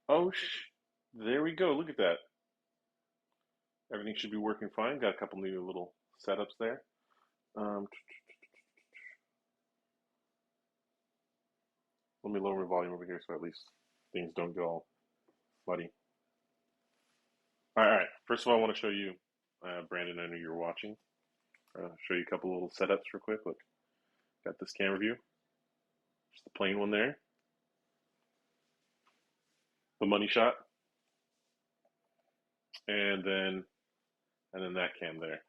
Oh, there we go. Look at that. Everything should be working fine. Got a couple new little setups there. Um, Let me lower my volume over here so at least things don't go all muddy. All right. First of all, I want to show you, Brandon. I know you were watching. Show you a couple little setups real quick. Look, got this camera view. Just the plain one there. The money shot, and then that cam there.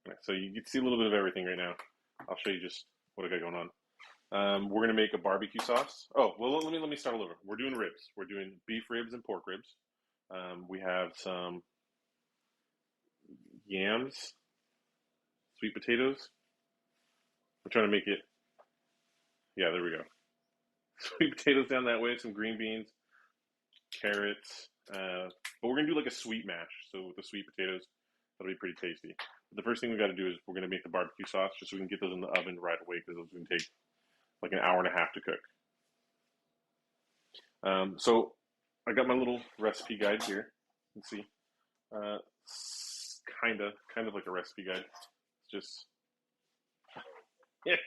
All right, so you can see a little bit of everything right now. I'll show you just what I got going on. We're gonna make a barbecue sauce. Oh, well, let me start all over. We're doing ribs. We're doing beef ribs and pork ribs. We have some yams, sweet potatoes. We're trying to make it. Yeah, there we go. Sweet potatoes down that way. Some green beans, carrots. But we're gonna do like a sweet mash. So with the sweet potatoes, that'll be pretty tasty. But the first thing we got to do is we're gonna make the barbecue sauce just so we can get those in the oven right away because those can take like an hour and a half to cook. So I got my little recipe guide here. You can see, uh, kind of like a recipe guide. It's just yeah,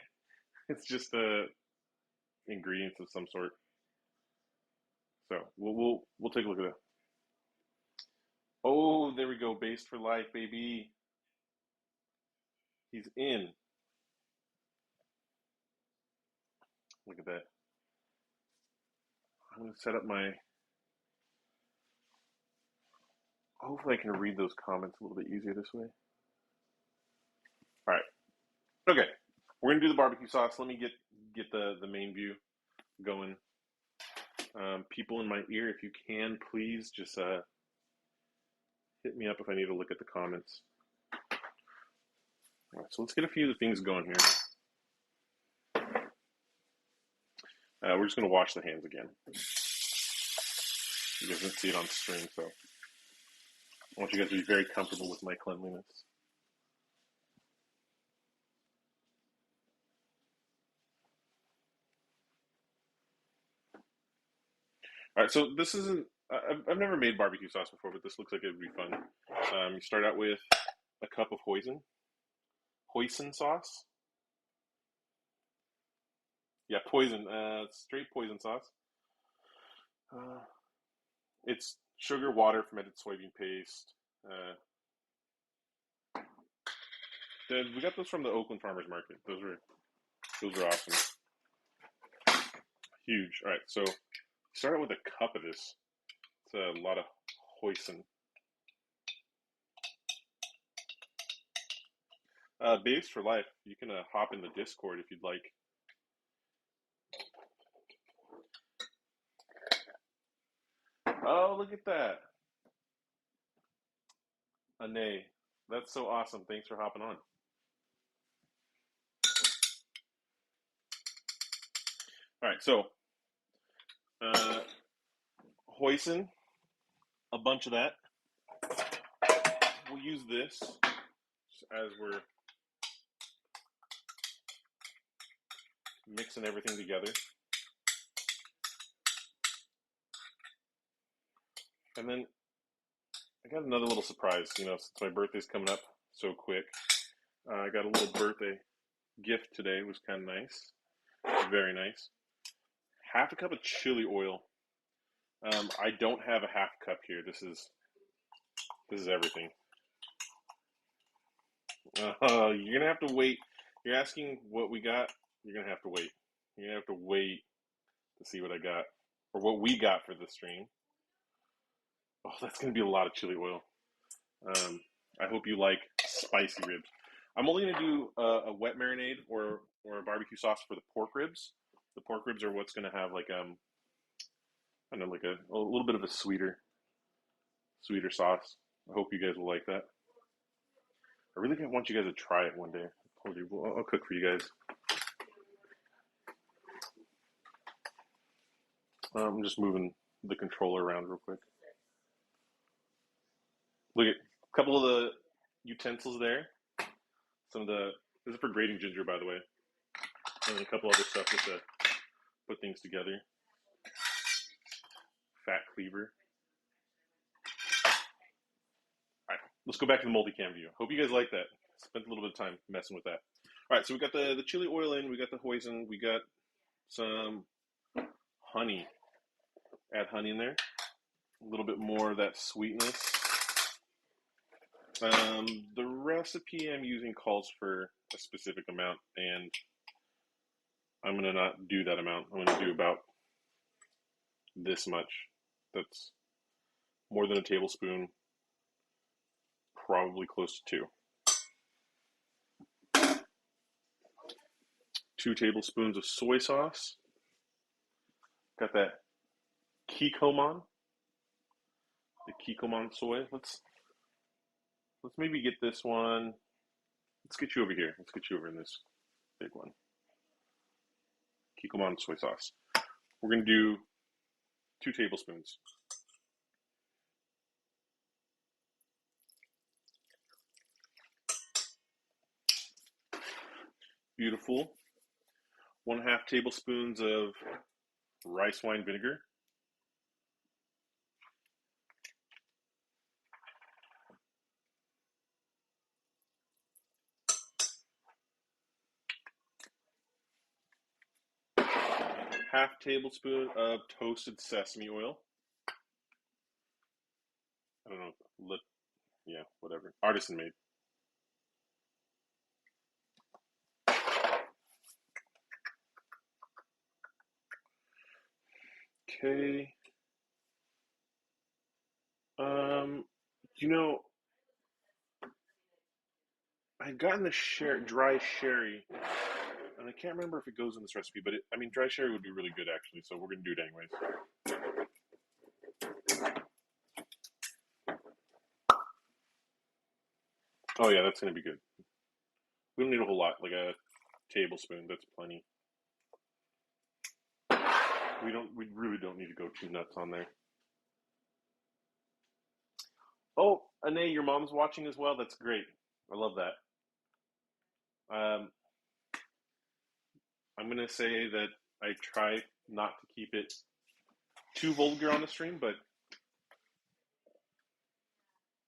it's just ingredients of some sort. So we'll take a look at that. Oh, there we go. Based for life, baby. He's in. Look at that. I'm gonna set up my. Hopefully, I can read those comments a little bit easier this way. All right. Okay. We're gonna do the barbecue sauce. Let me get the main view going. People in my ear, if you can, please just hit me up if I need to look at the comments. All right, so let's get a few of the things going here. We're just going to wash the hands again. You guys can see it on stream, so I want you guys to be very comfortable with my cleanliness. All right, so this isn't. I've never made barbecue sauce before, but this looks like it would be fun. You start out with a cup of hoisin sauce. Yeah, poison, straight poison sauce. Uh, it's sugar, water, fermented soybean paste. Uh, we got those from the Oakland Farmers Market. Those are awesome. Huge. All right, so start out with a cup of this. It's a lot of hoisin. Babes for life. You can hop in the Discord if you'd like. Oh, look at that. A nay. That's so awesome. Thanks for hopping on. All right, so uh, hoisin, a bunch of that. We'll use this as we're mixing everything together. And then I got another little surprise. Since my birthday's coming up so quick, I got a little birthday gift today. It was kind of nice. Very nice. Half a cup of chili oil. I don't have a half cup here. This is everything. You're gonna have to wait. You're asking what we got. You're gonna have to wait. You're gonna have to wait to see what I got or what we got for the stream. Oh, that's gonna be a lot of chili oil. Um, I hope you like spicy ribs. I'm only gonna do a wet marinade or a barbecue sauce for the pork ribs. The pork ribs are what's gonna have like I don't know, like a little bit of a sweeter sauce. I hope you guys will like that. I really want you guys to try it one day. I told you, I'll cook for you guys. I'm just moving the controller around real quick. Look at a couple of the utensils there. Some of the This is for grating ginger, by the way, and a couple other stuff just to put things together. Fat cleaver. All right, let's go back to the multicam view. Hope you guys like that. Spent a little bit of time messing with that. All right, so we got the chili oil in, we got the hoisin, we got some honey. Add honey in there. A little bit more of that sweetness. The recipe I'm using calls for a specific amount, and I'm going to not do that amount. I'm going to do about this much. That's more than a tablespoon, probably close to 2. 2 tablespoons of soy sauce. Got that Kikkoman. The Kikkoman soy. Let's maybe get this one. Let's get you over here. Let's get you over in this big one. Kikkoman soy sauce. We're going to do 2 tablespoons. Beautiful. 1/2 tablespoons of rice wine vinegar. Half tablespoon of toasted sesame oil. I don't know, yeah, whatever. Artisan made. Okay. You know, I had gotten the dry sherry, and I can't remember if it goes in this recipe, but dry sherry would be really good actually, so we're gonna do it anyways. Oh yeah, that's gonna be good. We don't need a whole lot, like a tablespoon. That's plenty. We really don't need to go too nuts on there. Oh, Ane, your mom's watching as well. That's great. I love that. I'm gonna say that I try not to keep it too vulgar on the stream, but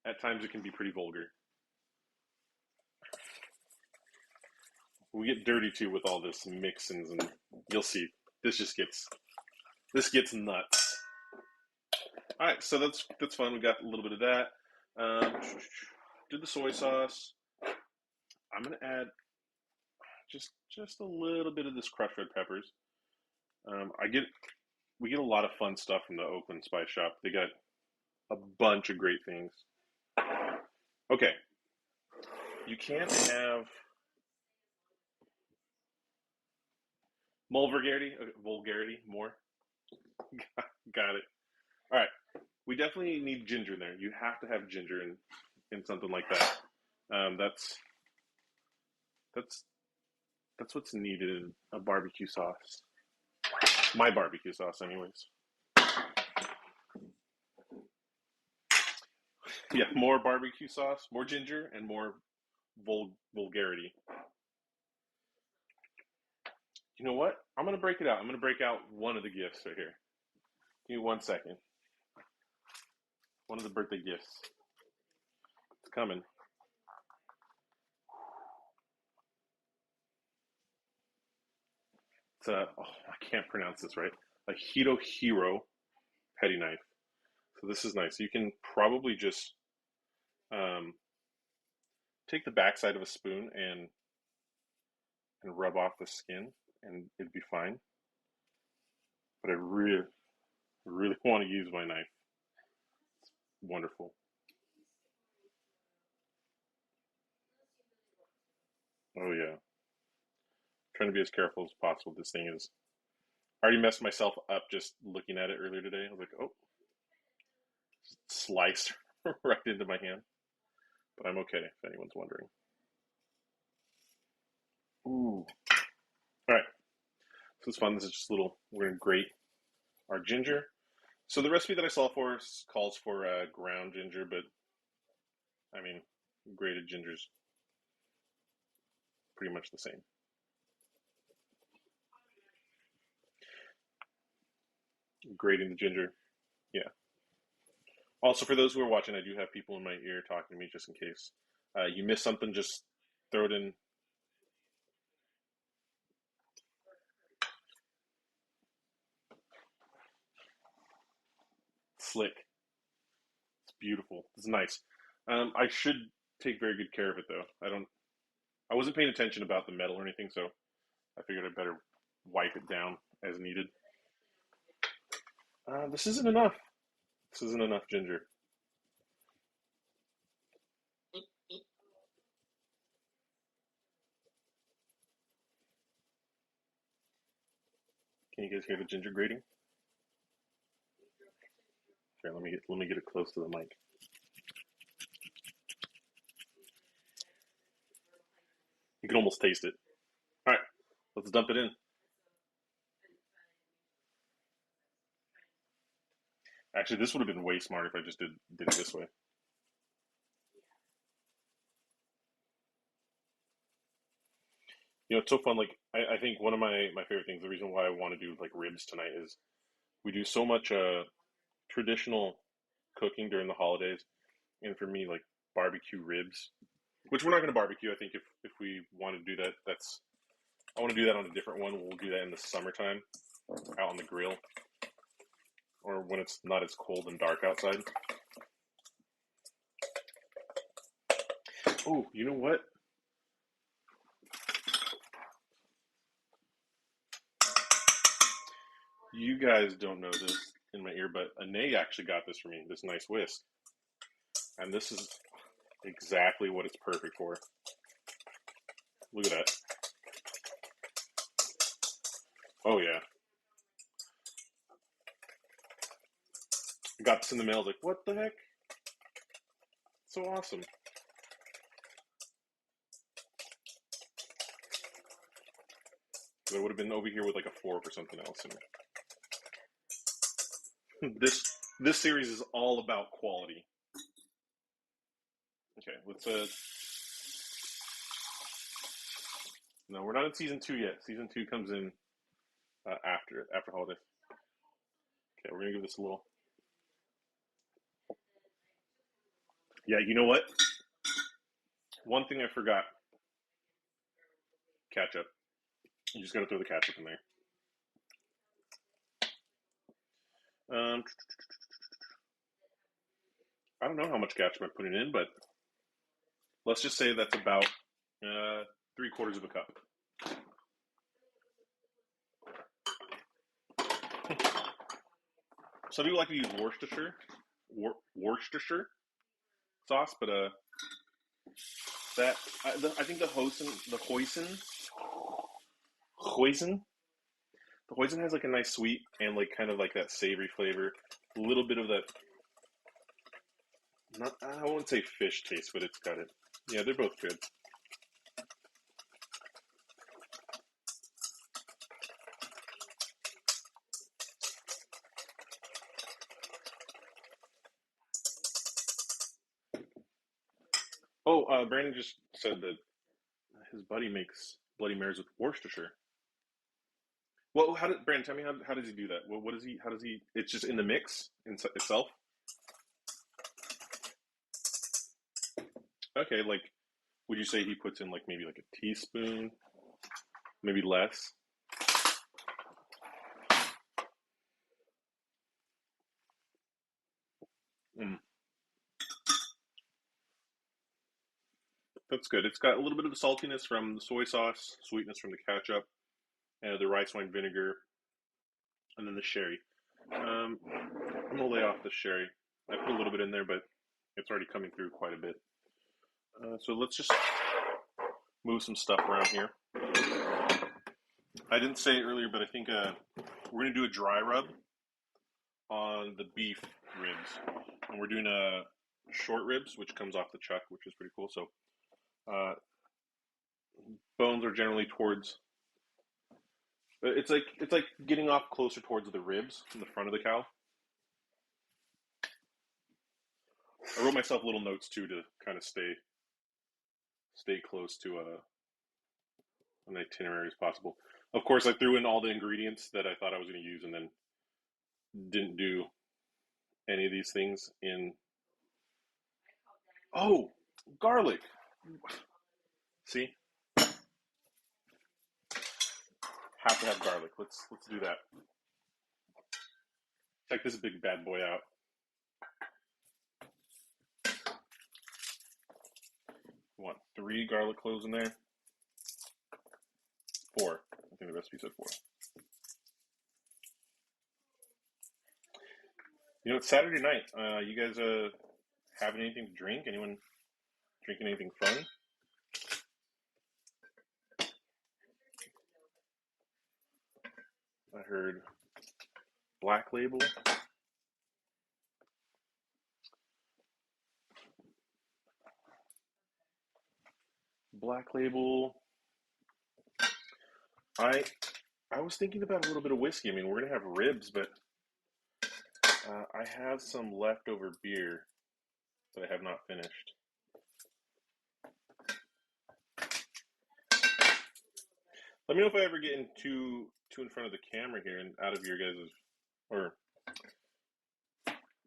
at times it can be pretty vulgar. We get dirty too with all this mixins, and you'll see. This gets nuts. All right, so that's fun. We got a little bit of that. Did the soy sauce. I'm gonna add just a little bit of this crushed red peppers. We get a lot of fun stuff from the Oakland Spice Shop. They got a bunch of great things. Okay, you can't have more vulgarity, more. Got it. All right, we definitely need ginger in there. You have to have ginger in something like that. That's what's needed in a barbecue sauce. My barbecue sauce, anyways. Yeah, more barbecue sauce, more ginger, and more vulgarity. You know what? I'm gonna break it out. I'm gonna break out one of the gifts right here. Give me 1 second. One of the birthday gifts. It's coming. It's I can't pronounce this right. A Hiro petty knife. So this is nice. You can probably just take the backside of a spoon and rub off the skin, and it'd be fine. But I really want to use my knife. It's wonderful. Oh yeah. Trying to be as careful as possible. This thing is. I already messed myself up just looking at it earlier today. I was like, oh, sliced right into my hand. But I'm okay if anyone's wondering. Ooh. All right. So it's fun. This is just a little. We're gonna grate our ginger. So the recipe that I saw for calls for ground ginger, but grated ginger's pretty much the same. Grating the ginger. Yeah. Also, for those who are watching, I do have people in my ear talking to me just in case. You miss something, just throw it in. Slick. It's beautiful. It's nice. I should take very good care of it though. I wasn't paying attention about the metal or anything, so I figured I'd better wipe it down as needed. This isn't enough. This isn't enough ginger. Can you guys hear the ginger grating? Here, let me get it close to the mic. You can almost taste it. All right, let's dump it in. Actually, this would have been way smarter if I just did it this way. It's so fun. Like I think one of my favorite things, the reason why I want to do like ribs tonight is we do so much traditional cooking during the holidays, and for me, like barbecue ribs, which we're not going to barbecue. I think if we want to do that, that's I want to do that on a different one. We'll do that in the summertime, out on the grill, or when it's not as cold and dark outside. Oh, you know what? You guys don't know this in my ear, but Anae actually got this for me. This nice whisk, and this is exactly what it's perfect for. Look at that. Oh yeah. Got this in the mail. I was like, what the heck? So awesome. I would have been over here with like a fork or something else. And this series is all about quality. Okay, let's no, we're not in season 2 yet. Season 2 comes in after holidays. Okay, we're gonna give this a little. Yeah, you know what? One thing I forgot: ketchup. You just gotta throw the ketchup in there. Um, I don't know how much ketchup I'm putting in, but let's just say that's about 3/4 of a cup. Some people like to use Worcestershire sauce, but I think hoisin, the hoisin has like a nice sweet and like kind of like that savory flavor, a little bit of that. Not I wouldn't say fish taste, but it's got it. Yeah, they're both good. Oh, Brandon just said that his buddy makes Bloody Marys with Worcestershire. Well, how did Brandon tell me how does he do that? What is he? How does he? It's just in the mix itself. Okay, like would you say he puts in like maybe like a teaspoon, maybe less? Mm, that's good. It's got a little bit of the saltiness from the soy sauce, sweetness from the ketchup, and the rice wine vinegar, and then the sherry. I'm gonna lay off the sherry. I put a little bit in there, but it's already coming through quite a bit. So let's just move some stuff around here. I didn't say it earlier, but I think we're gonna do a dry rub on the beef ribs, and we're doing a short ribs, which comes off the chuck, which is pretty cool. So uh, bones are generally towards. It's like getting off closer towards the ribs in the front of the cow. I wrote myself little notes too to kind of stay close to an itinerary as possible. Of course, I threw in all the ingredients that I thought I was going to use, and then didn't do any of these things in. Oh, garlic. See, have to have garlic. Let's do that. Check this big bad boy out. You want 3 garlic cloves in there? 4. I think the recipe said 4. You know, it's Saturday night. You guys having anything to drink? Anyone drinking anything fun? I heard Black Label. Black Label. I was thinking about a little bit of whiskey. I mean, we're gonna have ribs, but I have some leftover beer that I have not finished. Let me know if I ever get in too in front of the camera here and out of your guys' or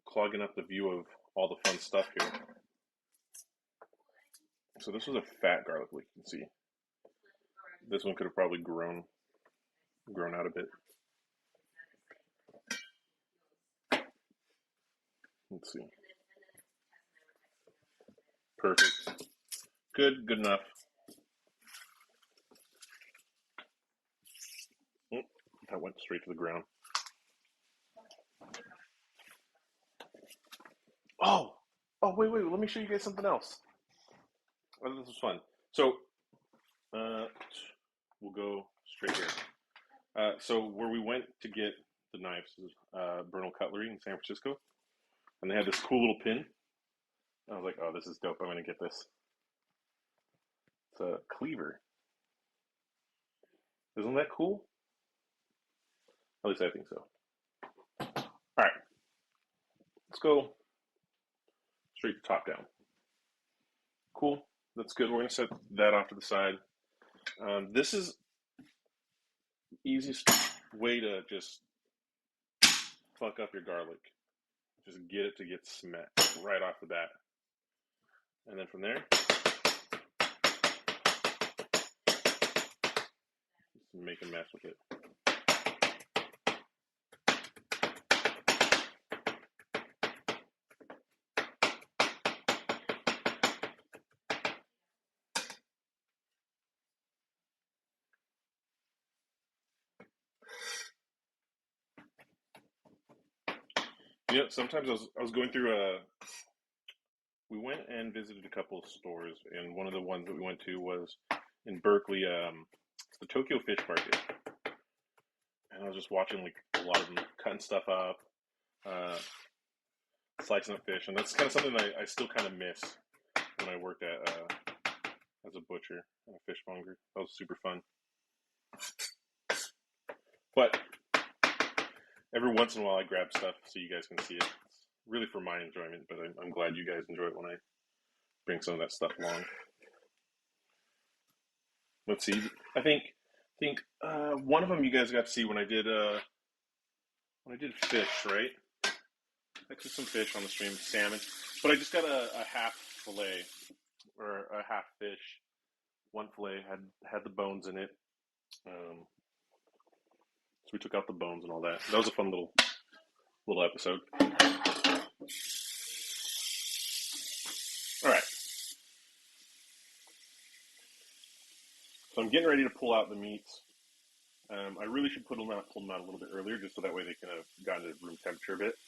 clogging up the view of all the fun stuff here. So this was a fat garlic leaf, you can see. This one could have probably grown out a bit. Let's see. Perfect. Good enough. Oh, that went straight to the ground. Oh, wait, let me show you guys something else. Oh, this was fun. So, we'll go straight here. So where we went to get the knives is Bernal Cutlery in San Francisco, and they had this cool little pin. I was like, oh, this is dope. I'm gonna get this. It's a cleaver. Isn't that cool? At least I think so. All right, let's go straight to top down. Cool. That's good. We're gonna set that off to the side. This is easiest way to just fuck up your garlic. Just get it to get smacked right off the bat. And then from there, just make a mess with it. You know, sometimes I was going through we went and visited a couple of stores, and one of the ones that we went to was in Berkeley. It's the Tokyo Fish Market, and I was just watching like a lot of them cutting stuff up, slicing up fish, and that's kind of something that I still kind of miss when I worked at as a butcher and a fishmonger. That was super fun. But every once in a while, I grab stuff so you guys can see it. It's really for my enjoyment, but I'm glad you guys enjoy it when I bring some of that stuff along. Let's see. I think one of them you guys got to see when I did fish, right? I cooked some fish on the stream, salmon, but I just got a half fillet or a half fish. One fillet had the bones in it. So we took out the bones and all that. That was a fun little episode. All right. So I'm getting ready to pull out the meats. I really should pull them out a little bit earlier, just so that way they can have gotten to room temperature a bit.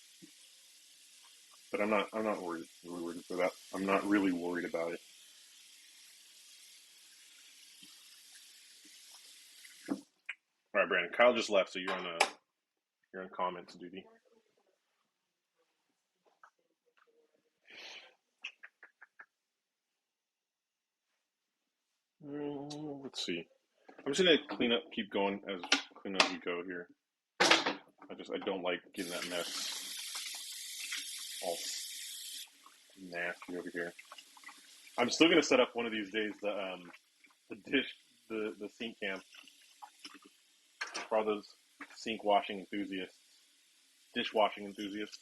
But I'm not really worried for that. I'm not really worried about it. All right, Brandon. Kyle just left, so you're on comments duty. Let's see. I'm just gonna keep going as clean as we go here. I don't like getting that mess all nasty over here. I'm still gonna set up one of these days the sink cam for all those sink washing enthusiasts. dishwashing enthusiast.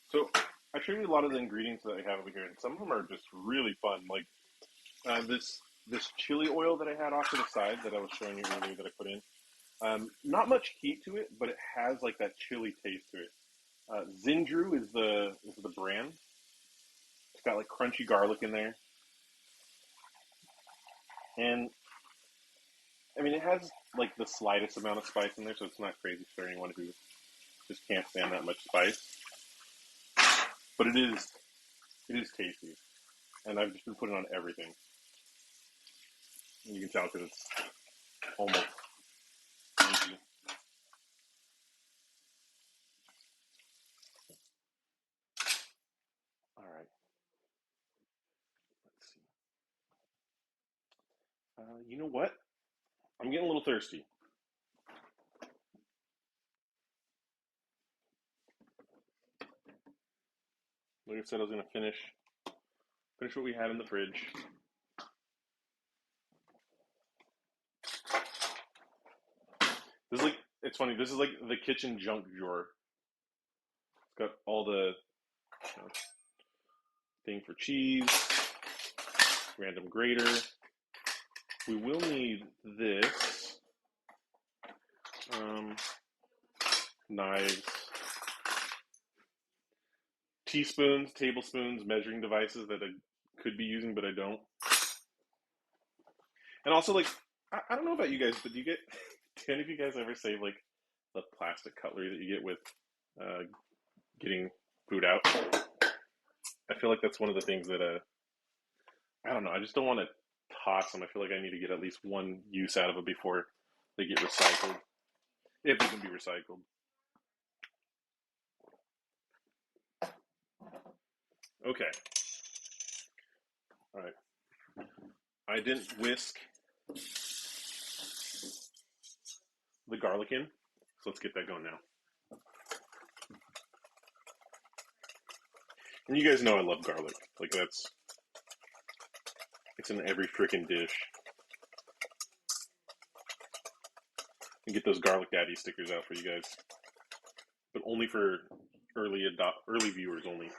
So I showed you a lot of the ingredients that I have over here, and some of them are just really fun. Like this chili oil that I had off to the side that I was showing you earlier that I put in. Not much heat to it, but it has like that chili taste to it. Zindru is the brand. It's got like crunchy garlic in there, and I mean it has like the slightest amount of spice in there, so it's not crazy for anyone who just can't stand that much spice. But it is tasty, and I've just been putting it on everything. And you can tell because it's almost empty. All right, let's see. You know what? I'm getting a little thirsty. Like I said, I was gonna finish what we had in the fridge. This is like it's funny. This is like the kitchen junk drawer. It's got all the you know, thing for cheese, random grater. We will need this, knives, teaspoons, tablespoons, measuring devices that I could be using, but I don't. And also, like, I don't know about you guys, but do any of you guys ever save, like, the plastic cutlery that you get with getting food out? I feel like that's one of the things that, I don't know, I just don't want to toss them. I feel like I need to get at least one use out of it before they get recycled, if they can be recycled. Okay. All right. I didn't whisk the garlic in, so let's get that going now. And you guys know I love garlic. Like it's in every freaking dish. And get those garlic daddy stickers out for you guys, but only for early viewers only.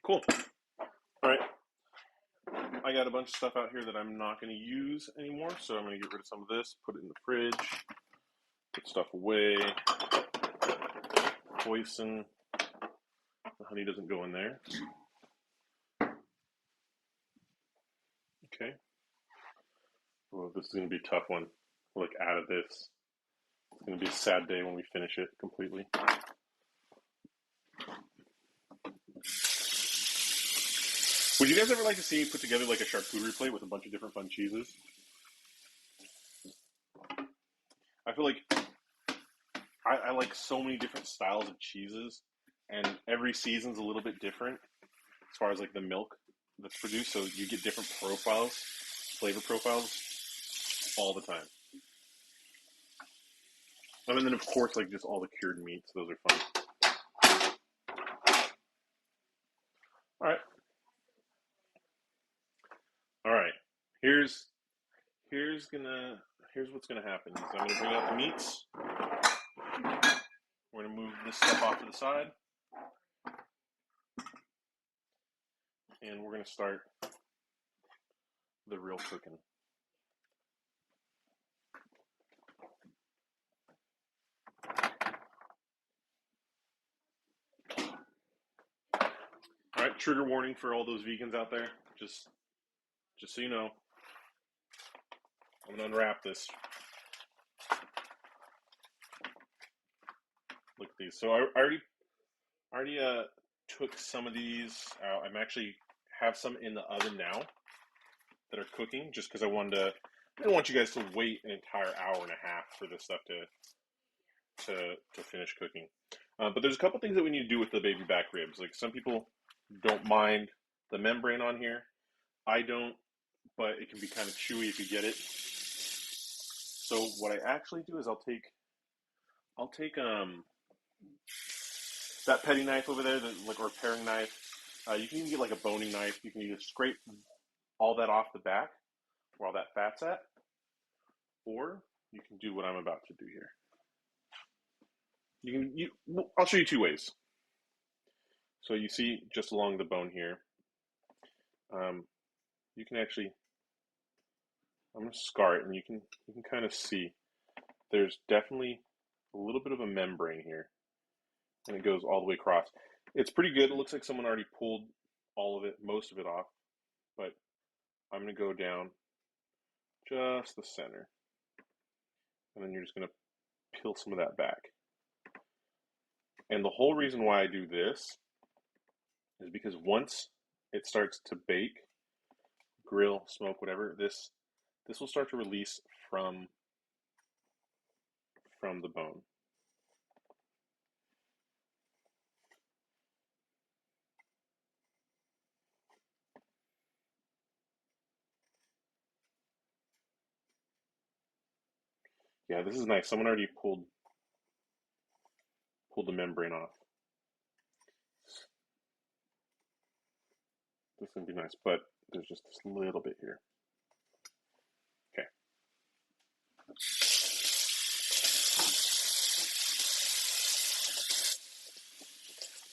Cool. All right. I got a bunch of stuff out here that I'm not going to use anymore, so I'm going to get rid of some of this, put it in the fridge, put stuff away, poison. The honey doesn't go in there. Okay. Oh, this is going to be a tough one. We'll look out of this. It's going to be a sad day when we finish it completely. Would you guys ever like to see me put together like a charcuterie plate with a bunch of different fun cheeses? I feel like I like so many different styles of cheeses, and every season's a little bit different as far as like the milk that's produced, so you get different profiles, flavor profiles, all the time. And then of course like just all the cured meats, those are fun. All right. Here's what's gonna happen. So I'm gonna bring out the meats. We're gonna move this stuff off to the side, and we're gonna start the real cooking. All right, trigger warning for all those vegans out there. Just so you know, I'm gonna unwrap this. Look at these. So I already took some of these out. I'm actually have some in the oven now that are cooking, just because I didn't want you guys to wait an entire hour and a half for this stuff to finish cooking. But there's a couple things that we need to do with the baby back ribs. Like some people don't mind the membrane on here. I don't, but it can be kind of chewy if you get it. So what I actually do is I'll take that petty knife over there, or a paring knife. You can even get like a boning knife. You can either scrape all that off the back where all that fat's at, or you can do what I'm about to do here. I'll show you two ways. So you see just along the bone here, you can actually, I'm going to scar it, and you can kind of see there's definitely a little bit of a membrane here, and it goes all the way across. It's pretty good. It looks like someone already pulled all of it, most of it off, but I'm going to go down just the center, and then you're just going to peel some of that back. And the whole reason why I do this is because once it starts to bake, grill, smoke, whatever, this will start to release from the bone. Yeah, this is nice. Someone already pulled the membrane off. This would be nice, but there's just this little bit here. Okay.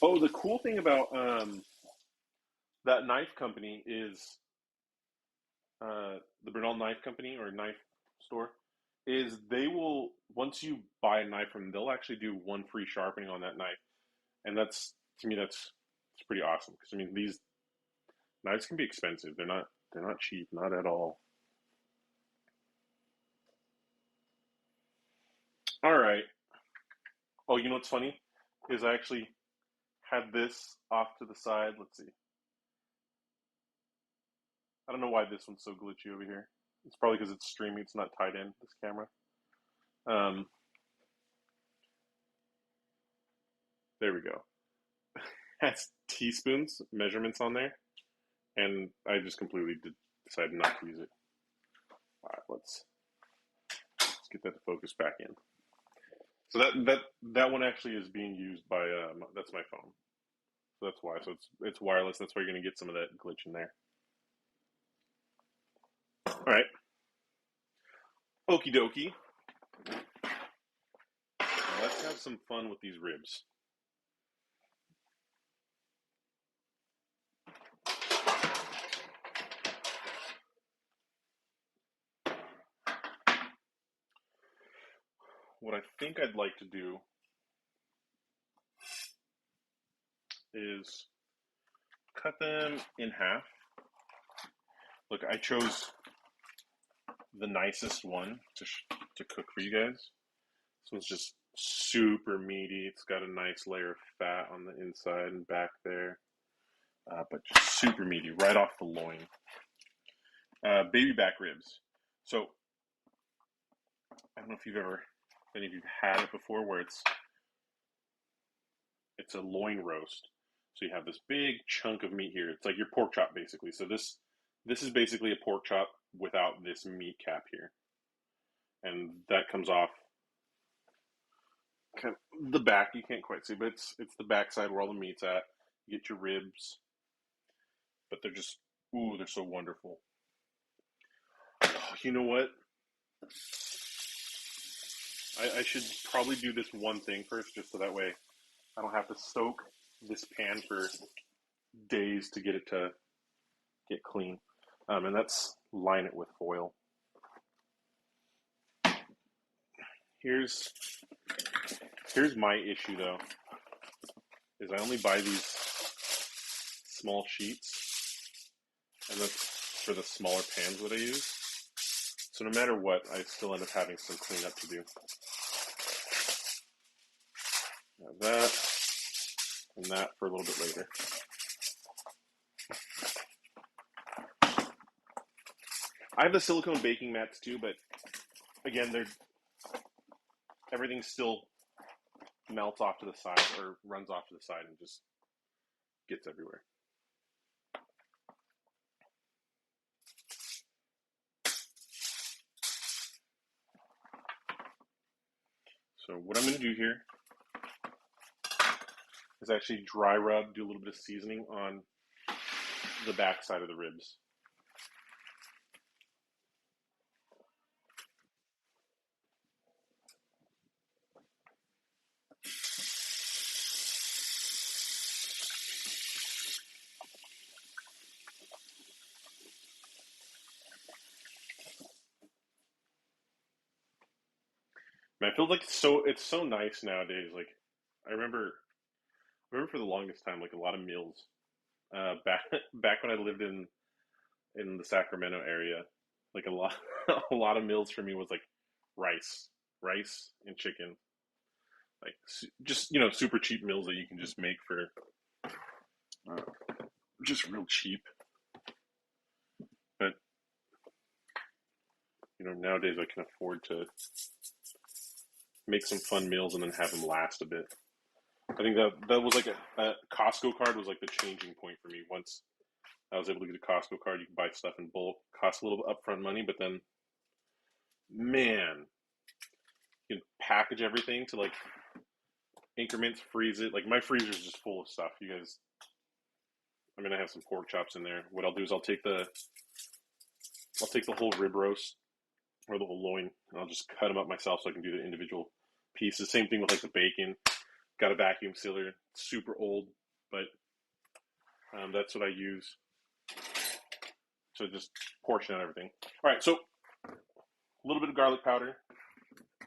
Oh, the cool thing about that knife company is the Brunel Knife Company or knife store is they will, once you buy a knife from them, they'll actually do one free sharpening on that knife, and that's, to me, it's pretty awesome, because I mean, these knives can be expensive. They're not cheap, not at all. All right. Oh, you know what's funny is I actually had this off to the side. Let's see. I don't know why this one's so glitchy over here. It's probably because it's streaming. It's not tied in, this camera. There we go. Has teaspoons measurements on there, and I just completely decided not to use it. All right, let's get that to focus back in. So that one actually is being used by that's my phone. So that's why. So it's wireless. That's why you're going to get some of that glitch in there. All right. Okie dokie. Let's have some fun with these ribs. What I think I'd like to do is cut them in half. Look, I chose the nicest one to cook for you guys. This one's just super meaty. It's got a nice layer of fat on the inside and back there, but just super meaty, right off the loin. Baby back ribs. So I don't know if any of you've had it before, where it's a loin roast. So you have this big chunk of meat here. It's like your pork chop, basically. So this is basically a pork chop without this meat cap here, and that comes off kind of the back. You can't quite see, but it's the back side where all the meat's at. You get your ribs, but they're just, ooh, they're so wonderful. Oh, you know what? I should probably do this one thing first, just so that way I don't have to soak this pan for days to get it to get clean. And that's line it with foil. Here's my issue, though, is I only buy these small sheets, and that's for the smaller pans that I use. So no matter what, I still end up having some cleanup to do. Have that, and that for a little bit later. I have the silicone baking mats too, but again, everything still melts off to the side or runs off to the side and just gets everywhere. So what I'm going to do here is actually dry rub, do a little bit of seasoning on the back side of the ribs. And I feel like it's so nice nowadays. Like I remember for the longest time, like a lot of meals back when I lived in the Sacramento area, like a lot a lot of meals for me was like rice, rice and chicken, like just super cheap meals that you can just make for uh, just real cheap. But nowadays I can afford to make some fun meals and then have them last a bit. I think that was like a Costco card was like the changing point for me. Once I was able to get a Costco card, you can buy stuff in bulk, cost a little upfront money, but then man, you can package everything to like increments, freeze it. Like my freezer is just full of stuff. You guys, I have some pork chops in there. What I'll do is I'll take the whole rib roast or the whole loin, and I'll just cut them up myself so I can do the individual pieces. Same thing with like the bacon. Got a vacuum sealer, super old, but that's what I use to just portion out everything. All right, so a little bit of garlic powder, a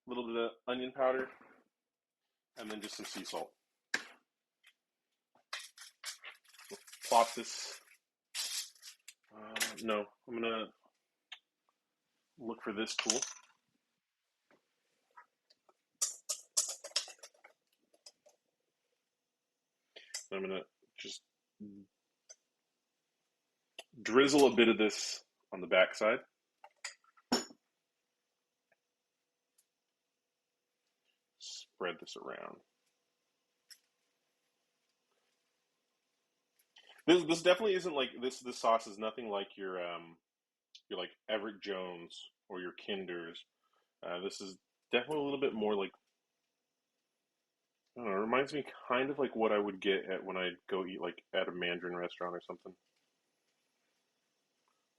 little bit of onion powder, and then just some sea salt. We'll plop this. No, I'm gonna look for this tool. I'm gonna just drizzle a bit of this on the backside. Spread this around. This definitely isn't like this. This sauce is nothing like your like Everett Jones or your Kinders. This is definitely a little bit more like I don't know. It reminds me kind of like what I would get at when I go eat like at a Mandarin restaurant or something.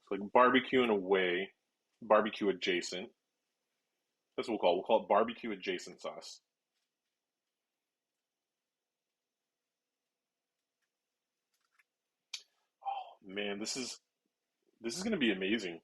It's like barbecue in a way, barbecue adjacent. That's what we'll call it. We'll call it barbecue adjacent sauce. Man, this is going to be amazing.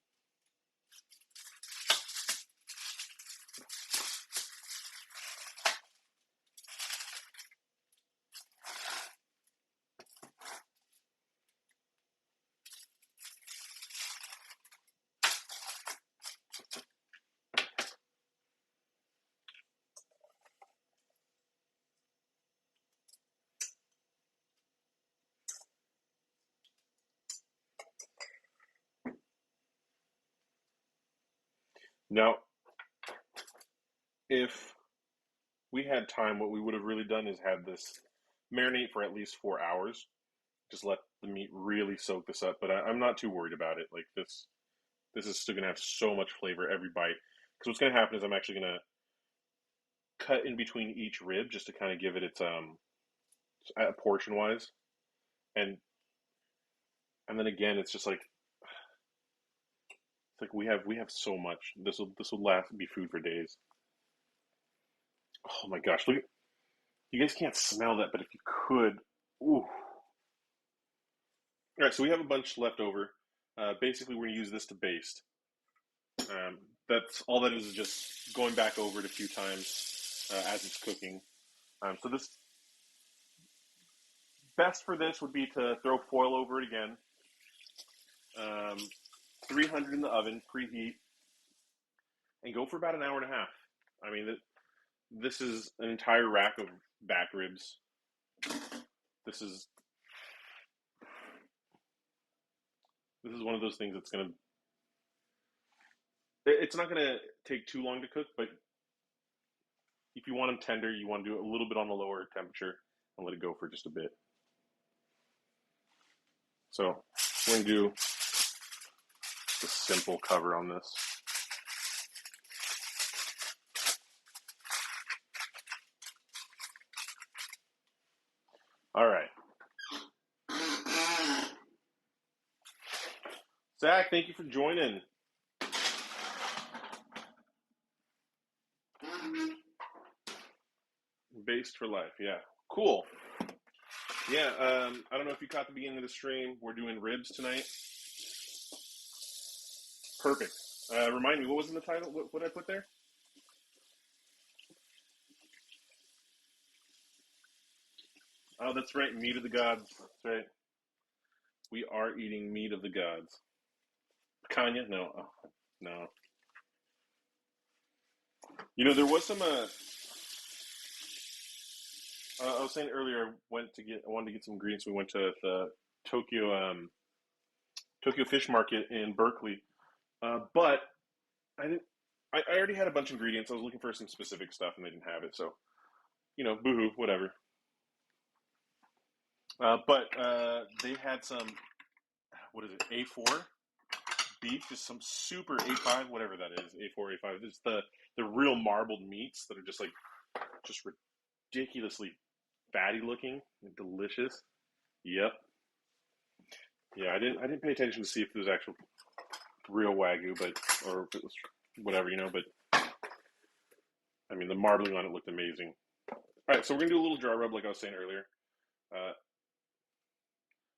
Now, if we had time, what we would have really done is had this marinate for at least 4 hours. Just let the meat really soak this up. But I'm not too worried about it. Like this is still gonna have so much flavor every bite. Because what's gonna happen is I'm actually gonna cut in between each rib just to kind of give it its portion wise, and then again it's just like it's like we have so much. This will last be food for days. Oh my gosh, look! You guys can't smell that, but if you could, ooh. All right, so we have a bunch left over. Basically, we're gonna use this to baste. That's all that is just going back over it a few times as it's cooking. So this best for this would be to throw foil over it again. Um, 300 in the oven, preheat, and go for about an hour and a half. I mean, this is an entire rack of back ribs. This is this is one of those things that's gonna. It's not gonna take too long to cook, but if you want them tender, you want to do it a little bit on the lower temperature and let it go for just a bit. So we're gonna do a simple cover on this. All right. Zach, thank you for joining. Based for life, yeah. Cool. Yeah, I don't know if you caught the beginning of the stream. We're doing ribs tonight. Perfect. Remind me, what was in the title? What did I put there? Oh, that's right. Meat of the gods. That's right. We are eating meat of the gods. Kanye? No. Oh, no. You know, there was some. I was saying earlier, I wanted to get some ingredients. We went to the Tokyo Fish Market in Berkeley, but I didn't. I already had a bunch of ingredients. I was looking for some specific stuff, and they didn't have it. So, boohoo, whatever. But they had some. What is it? A4 beef, just some super A5, whatever that is. A4, A5. It's the real marbled meats that are just ridiculously fatty looking and delicious. Yep. Yeah, I didn't pay attention to see if it was actual real wagyu, or if it was whatever, But I mean, the marbling on it looked amazing. All right, so we're gonna do a little jar rub, like I was saying earlier. Uh,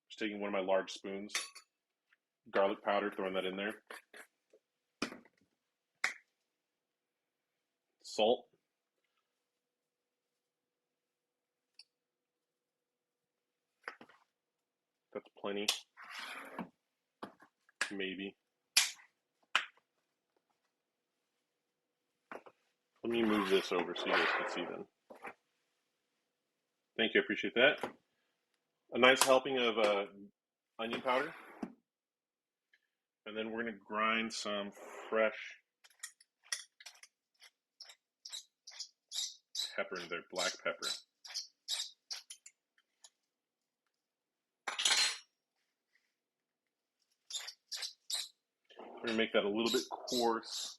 just taking one of my large spoons, garlic powder, throwing that in there, salt, that's plenty, maybe. Let me move this over so you guys can see then. Thank you, I appreciate that. A nice helping of onion powder. And then we're going to grind some fresh pepper in there, black pepper. We're going to make that a little bit coarse.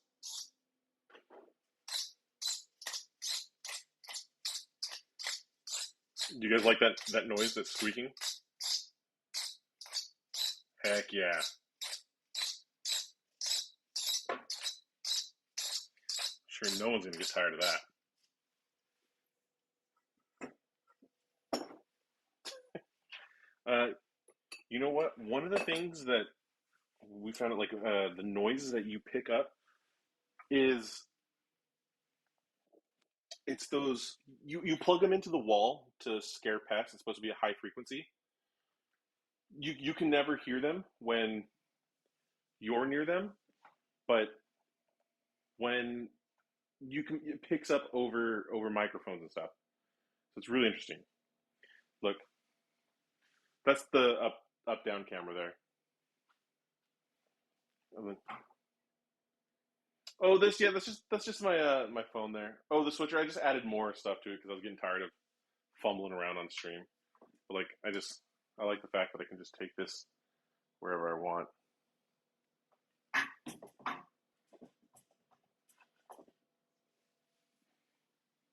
Do you guys like that noise, that squeaking? Heck yeah. Sure, no one's going to get tired of that. You know what? One of the things that we found out, like the noises that you pick up, is it's those you plug them into the wall to scare pests. It's supposed to be a high frequency. You can never hear them when you're near them, but when it picks up over microphones and stuff. So it's really interesting. Look, that's the up down camera there. And then, oh, that's just my my phone there. Oh, the switcher. I just added more stuff to it because I was getting tired of fumbling around on stream. But like, I like the fact that I can just take this wherever I want.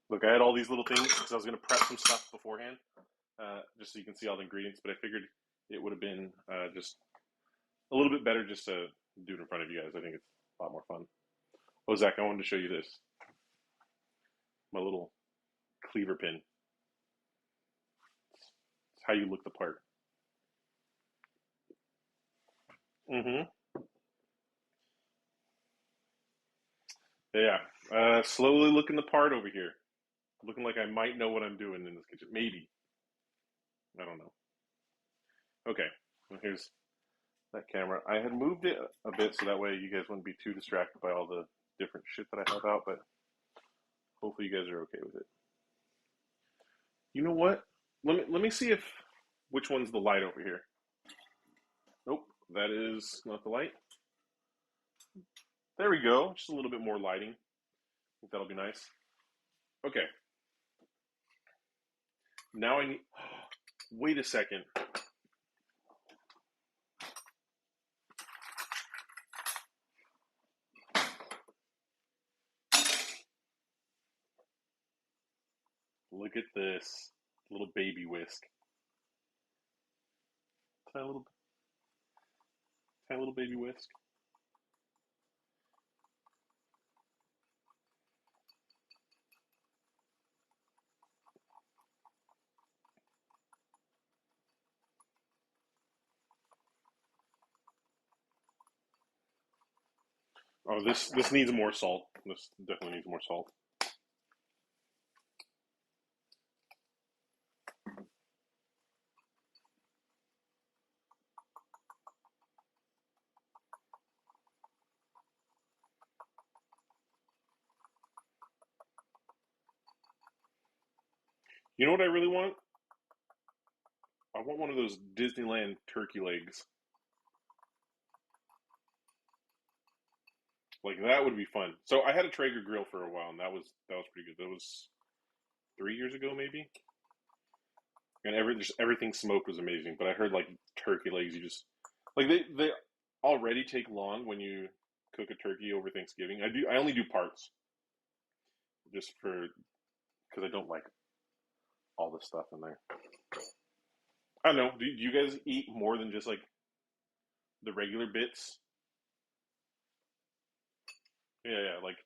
Look, I had all these little things because I was going to prep some stuff beforehand, just so you can see all the ingredients. But I figured it would have been just a little bit better just to do it in front of you guys. I think it's a lot more fun. Oh, Zach, I wanted to show you this. My little cleaver pin. It's how you look the part. Mm-hmm. Yeah. Slowly looking the part over here. Looking like I might know what I'm doing in this kitchen. Maybe. I don't know. Okay. Well, here's that camera. I had moved it a bit so that way you guys wouldn't be too distracted by all the different shit that I have out, but hopefully you guys are okay with it. You know what? Let me see if which one's the light over here. Nope, that is not the light. There we go. Just a little bit more lighting. I think that'll be nice. Okay. Now I need. Wait a second. Look at this little baby whisk. tiny little baby whisk. Oh, this needs more salt. This definitely needs more salt. You know what I really want? I want one of those Disneyland turkey legs. Like that would be fun. So I had a Traeger grill for a while, and that was pretty good. That was 3 years ago, maybe. And just everything smoked was amazing. But I heard like turkey legs, you just like they already take long when you cook a turkey over Thanksgiving. I only do parts just for because I don't like all the stuff in there. I don't know. Do you guys eat more than just like the regular bits? Yeah, yeah. Like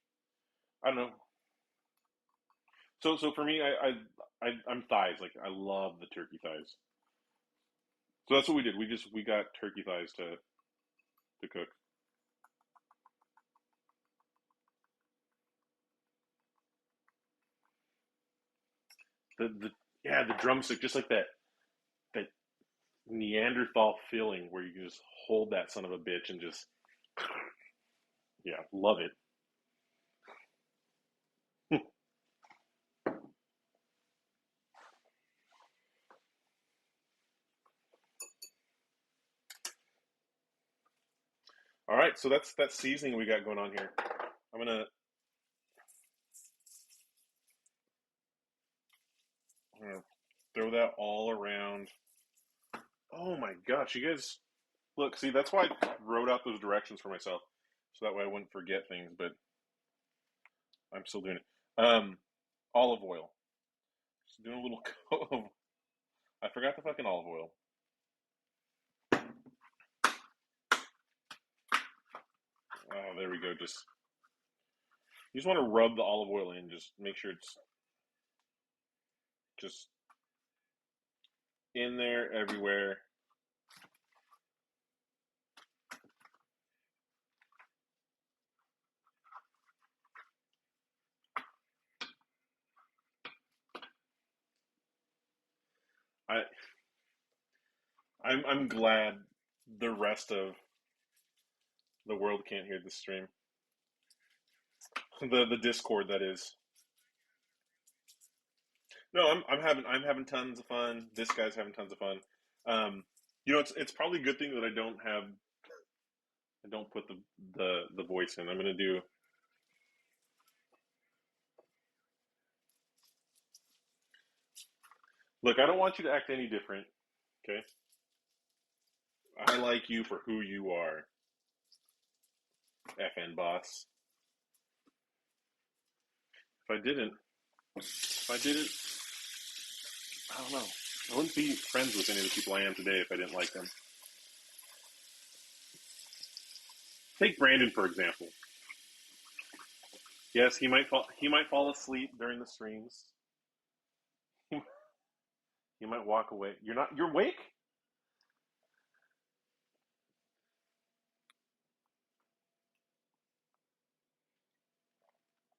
I don't know. So for me, I'm thighs. Like I love the turkey thighs. So that's what we did. We got turkey thighs to cook. The yeah, the drumstick, just like that Neanderthal feeling where you can just hold that son of a bitch and just yeah, love it. All right, so that's that seasoning we got going on here. I'm gonna throw that all around. Oh my gosh, you guys look, see that's why I wrote out those directions for myself. So that way I wouldn't forget things, but I'm still doing it. Olive oil. Just doing a little coat of I forgot the fucking olive oil. Oh, there we go. Just you just want to rub the olive oil in, just make sure it's just in there everywhere. I I'm glad the rest of the world can't hear this stream. The Discord that is. No, I'm having tons of fun. This guy's having tons of fun. Um, it's probably a good thing that I don't put the voice in. I'm gonna do. Look, I don't want you to act any different. Okay, I like you for who you are, FN boss. If I didn't, I don't know. I wouldn't be friends with any of the people I am today if I didn't like them. Take Brandon for example. Yes, he might fall asleep during the streams. He might walk away. You're awake?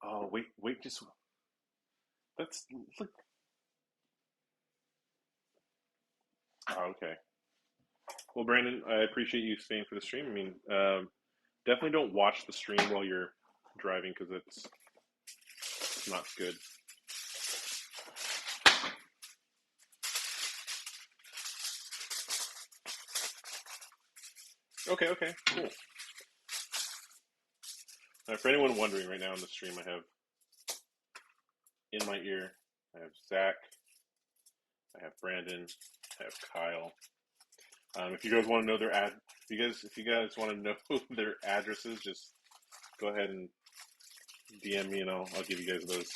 Oh, wait, just that's look. Oh, okay. Well, Brandon, I appreciate you staying for the stream. I mean, definitely don't watch the stream while you're driving because it's not good. Okay, okay, cool. For anyone wondering, right now in the stream, I have in my ear, I have Zach, I have Brandon, I have Kyle. If you guys want to know if you guys want to know their addresses, just go ahead and DM me, and I'll give you guys those.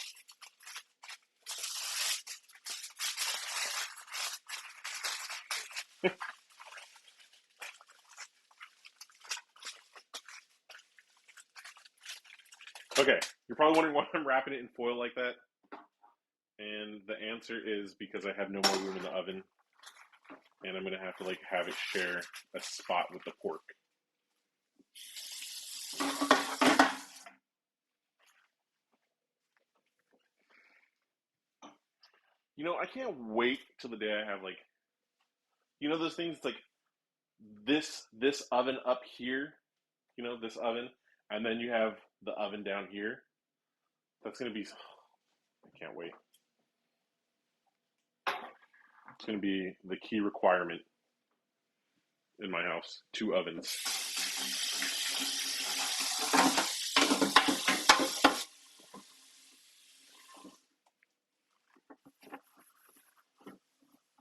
Okay, you're probably wondering why I'm wrapping it in foil like that. And the answer is because I have no more room in the oven. And I'm going to have to like have it share a spot with the pork. You know, I can't wait till the day I have like, you know, those things like this oven up here, you know, this oven, and then you have the oven down here. That's going to be, I can't wait. It's going to be the key requirement in my house. 2 ovens.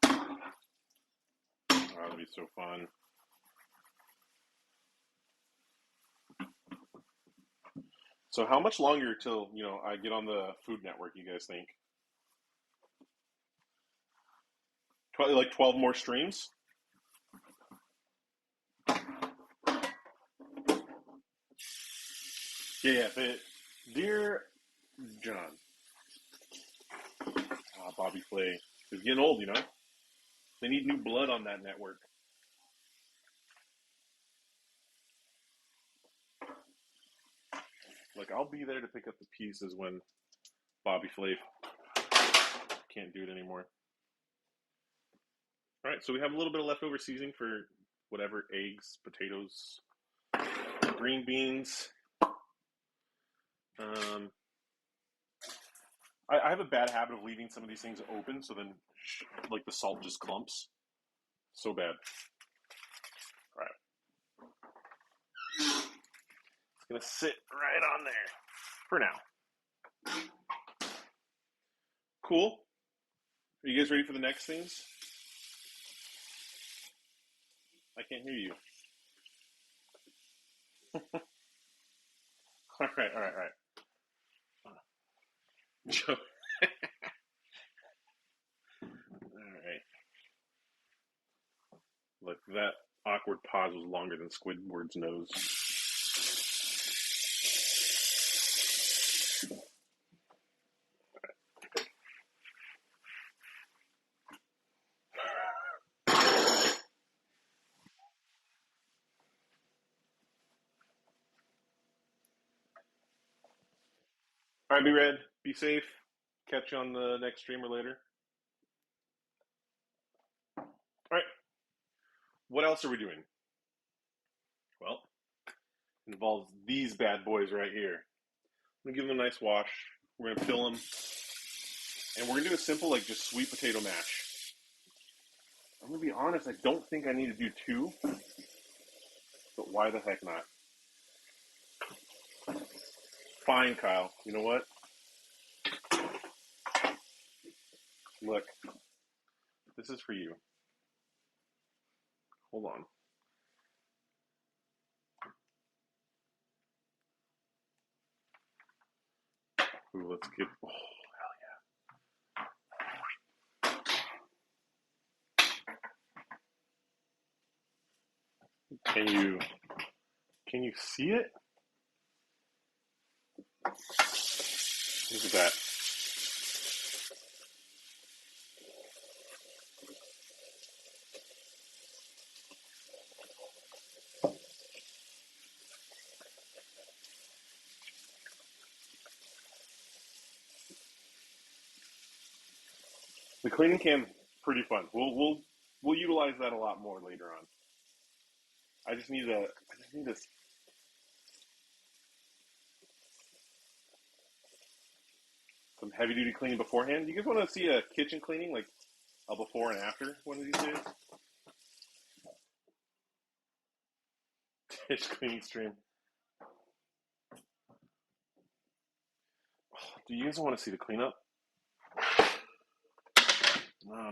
Oh, that'll be so fun. So how much longer till, you know, I get on the Food Network, you guys think? Like 12 more streams? Yeah, but dear John, Bobby Flay is getting old, you know? They need new blood on that network. Like, I'll be there to pick up the pieces when Bobby Flay can't do it anymore. All right, so we have a little bit of leftover seasoning for whatever, eggs, potatoes, green beans. I have a bad habit of leaving some of these things open, so then like the salt just clumps. So bad. All right. It's going to sit right on there for now. Cool. Are you guys ready for the next things? I can't hear you. All right. All right. Look, that awkward pause was longer than Squidward's nose. All right, be red. Be safe. Catch you on the next stream or later. All right. What else are we doing? Well, it involves these bad boys right here. I'm gonna give them a nice wash. We're gonna fill them, and we're gonna do a simple, like, just sweet potato mash. I'm gonna be honest. I don't think I need to do 2, but why the heck not? Fine, Kyle. You know what? Look, this is for you. Hold on. Ooh, let's get. Oh, hell yeah! Can you see it? Look at that. The cleaning can's pretty fun. We'll utilize that a lot more later on. I just need this. Some heavy duty cleaning beforehand. You guys want to see a kitchen cleaning, like a before and after one of these days? Dish cleaning stream. Do you guys want to see the cleanup? No.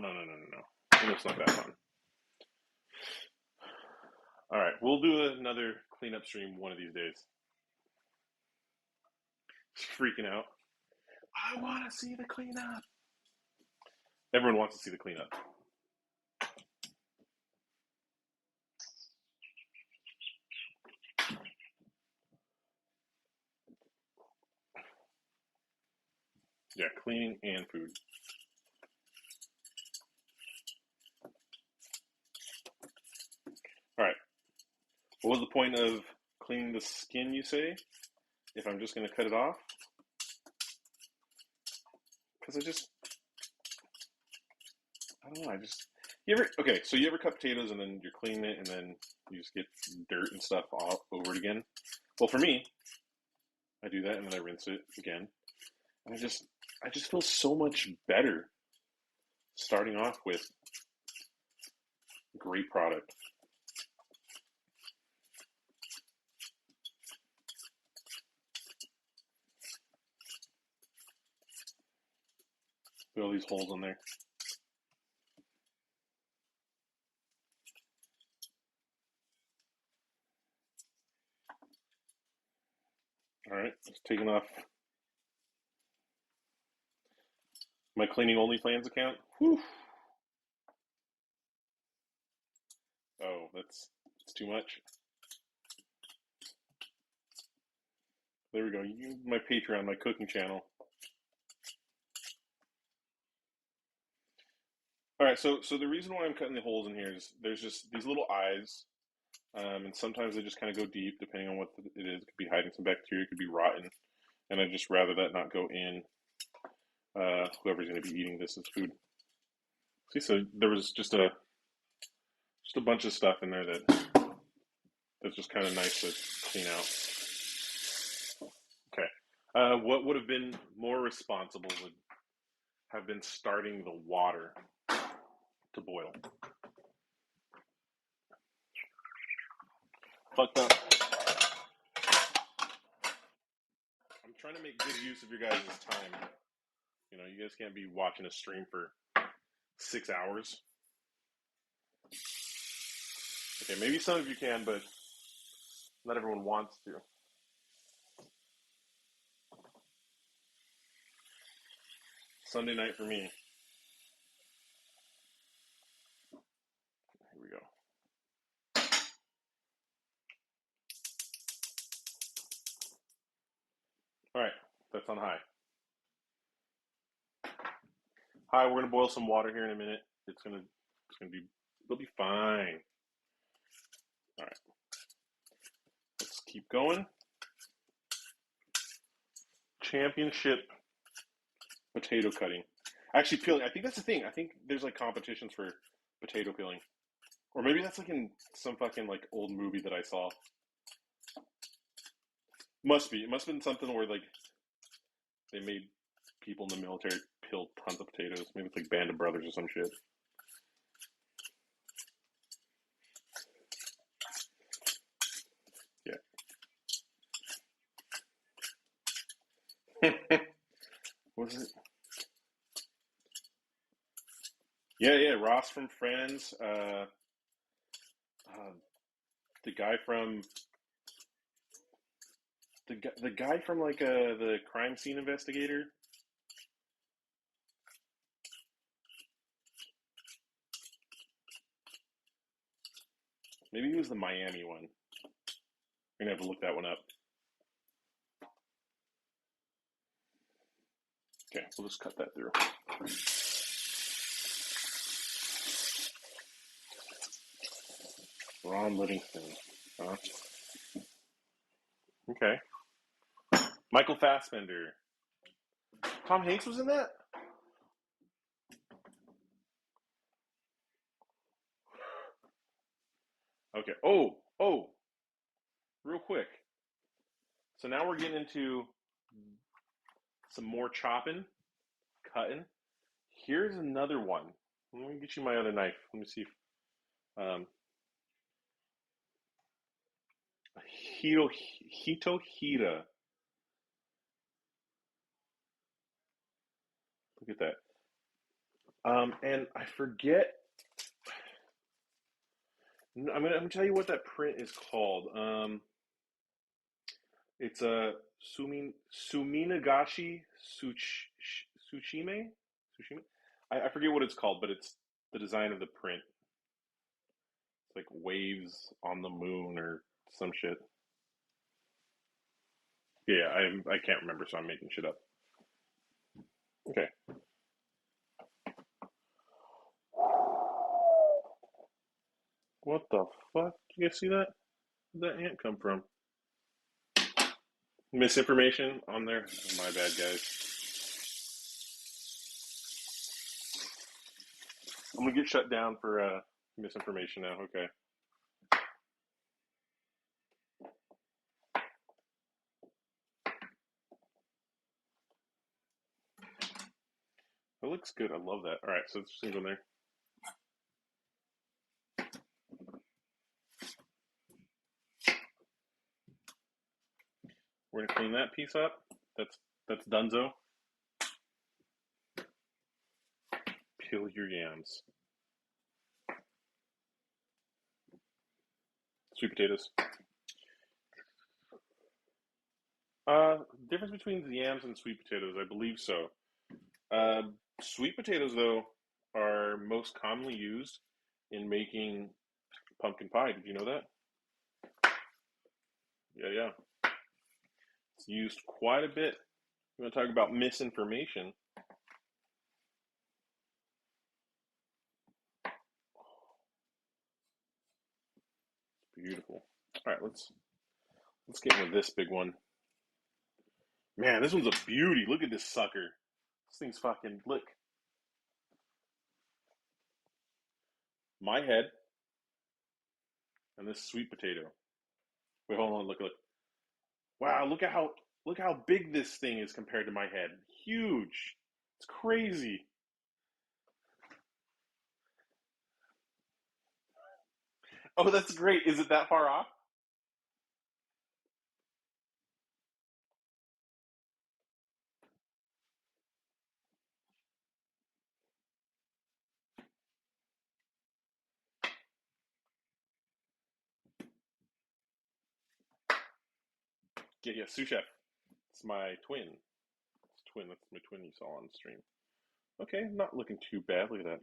Cleanup's not that fun. All right, we'll do another cleanup stream one of these days. Just freaking out. I want to see the cleanup. Everyone wants to see the cleanup. Yeah, cleaning and food. All right. What was the point of cleaning the skin, you say, if I'm just going to cut it off? Because I don't know, so you ever cut potatoes and then you're cleaning it and then you just get dirt and stuff all over it again? Well, for me, I do that and then I rinse it again. And I just feel so much better starting off with great product. Look at all these holes in there. All right, just taking off my cleaning OnlyFans account. Whew. Oh, that's too much. There we go. My Patreon, my cooking channel. All right, so the reason why I'm cutting the holes in here is there's just these little eyes, and sometimes they just kind of go deep, depending on what it is. It could be hiding some bacteria, it could be rotten, and I'd just rather that not go in. Whoever's going to be eating this as food. See, so there was just a bunch of stuff in there that's just kind of nice to clean out. Okay. What would have been more responsible would have been starting the water to boil. Fucked up. I'm trying to make good use of your guys' time. You know, you guys can't be watching a stream for 6 hours. Okay, maybe some of you can, but not everyone wants to. Sunday night for me. Here we go. All right, that's on high. Hi, we're gonna boil some water here in a minute. It'll be fine. All right, let's keep going. Championship potato cutting. Actually, peeling. I think that's the thing. I think there's like competitions for potato peeling, or maybe that's like in some fucking like old movie that I saw. Must be. It must have been something where like they made people in the military peel tons of potatoes. Maybe it's like Band of Brothers or some shit. Yeah. What was it? Yeah. Ross from Friends. The guy from the guy from like the crime scene investigator. Maybe he was the Miami one. We're gonna have to look that one up. Okay, we'll just cut that through. Ron Livingston. Huh? Okay. Michael Fassbender. Tom Hanks was in that? Okay. Oh. Real quick. So now we're getting into some more chopping, cutting. Here's another one. Let me get you my other knife. Let me see if Hitohira. Look at that. And I forget. I'm gonna tell you what that print is called. It's a Suminagashi Tsushime. Tsushime. I forget what it's called, but it's the design of the print. It's like waves on the moon or some shit. Yeah, I can't remember, so I'm making shit up. Okay. What the fuck? You guys see that? Where'd that ant come from? Misinformation on there? Oh, my bad, guys. I'm gonna get shut down for misinformation now. Okay. That looks good. I love that. All right, so it's just gonna go in there. We're gonna clean that piece up. That's Dunzo. Peel your yams. Sweet potatoes. Difference between the yams and sweet potatoes, I believe so. Sweet potatoes, though, are most commonly used in making pumpkin pie. Did you know that? Yeah, yeah. It's used quite a bit. You want to talk about misinformation? Beautiful. All right, let's get into this big one. Man, this one's a beauty. Look at this sucker. This thing's fucking look. My head and this sweet potato. Wait, hold on. Look. Wow, look how big this thing is compared to my head. Huge. It's crazy. Oh, that's great. Is it that far off? Yeah, yeah. Sous chef. It's my twin. It's twin. That's my twin you saw on stream. Okay, not looking too bad. Look at that.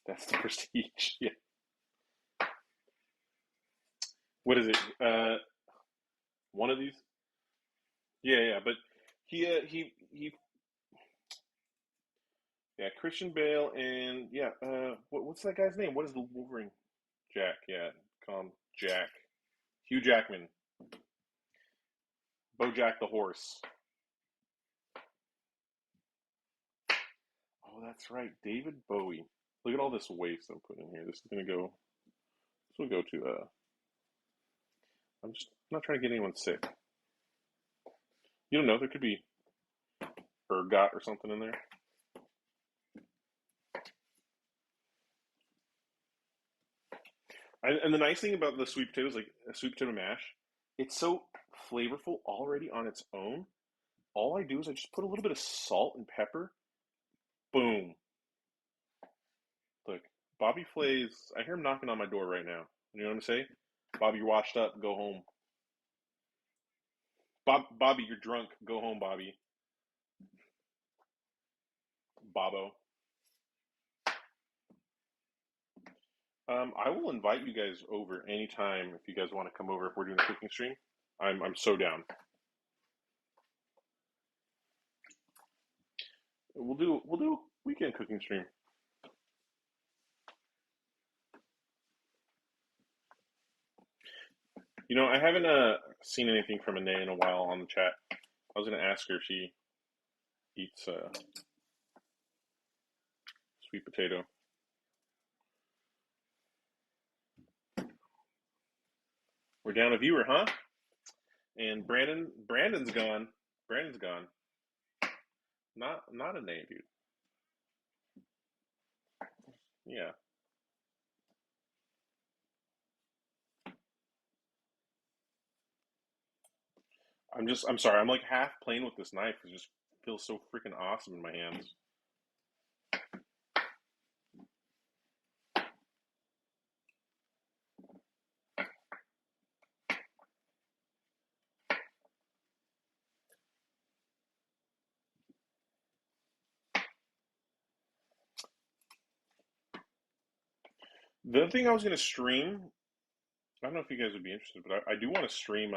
That's the prestige. Yeah. What is it? One of these? Yeah, yeah. But he. Yeah, Christian Bale and yeah. What's that guy's name? What is the Wolverine? Jack. Yeah, call him Jack. Hugh Jackman. BoJack the horse. Oh, that's right, David Bowie. Look at all this waste I'm putting in here. This is gonna go. This will go to. I'm just not trying to get anyone sick. You don't know. There could be ergot or something in there. And the nice thing about the sweet potatoes, like a sweet potato mash, it's so flavorful already on its own. All I do is I just put a little bit of salt and pepper. Boom. Look, Bobby Flay's. I hear him knocking on my door right now. You know what I'm saying? Bobby, you're washed up. Go home. Bobby, you're drunk. Go home, Bobby. Bobo. I will invite you guys over anytime if you guys want to come over if we're doing a cooking stream. I'm so down. We'll do a weekend cooking stream. You know, I haven't seen anything from Anae in a while on the chat. I was gonna ask her if she eats sweet potato. We're down a viewer, huh? And Brandon's gone. Brandon's gone. Not Anae, dude. Yeah. I'm sorry. I'm like half playing with this knife. It just feels so freaking awesome in my hands. The other thing I was gonna stream, I don't know if you guys would be interested, but I do want to stream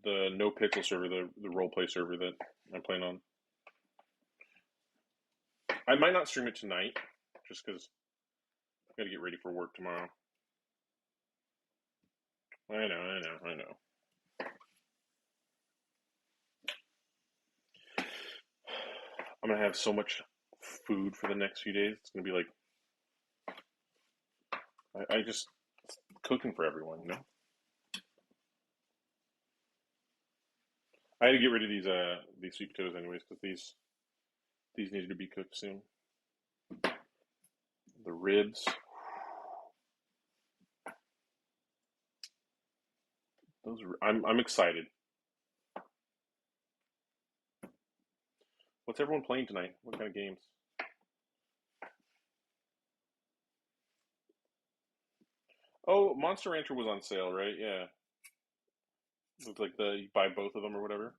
the no pixel server, the role play server that I'm playing on. I might not stream it tonight, just because I got to get ready for work tomorrow. I know. I'm gonna have so much food for the next few days. It's gonna be like I just cooking for everyone, you know. I had to get rid of these sweet potatoes anyways because these needed to be cooked soon. The ribs, I'm excited. What's everyone playing tonight? What kind of games? Oh, Monster Rancher was on sale, right? Yeah, it was like you buy both of them or whatever.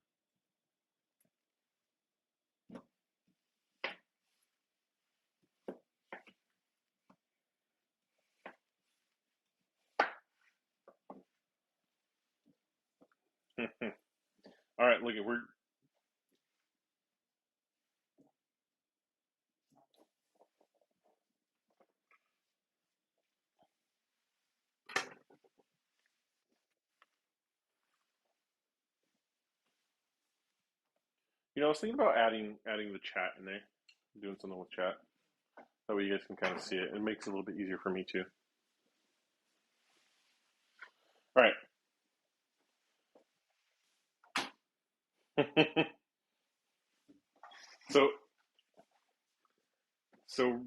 All right, look, we're I was thinking about adding the chat in there, doing something with chat. That way you guys can kind of see it. It makes it a little bit easier for me too. All right. So so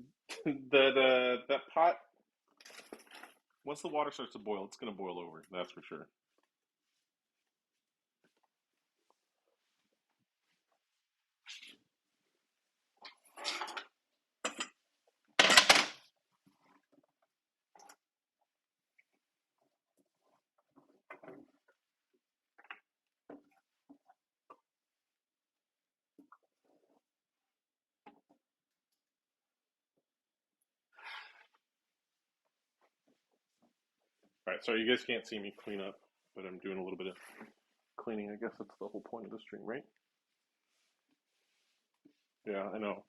that pot, once the water starts to boil, it's gonna boil over. That's for sure. All right. So you guys can't see me clean up, but I'm doing a little bit of cleaning. I guess that's the whole point of the stream, right? Yeah, I know.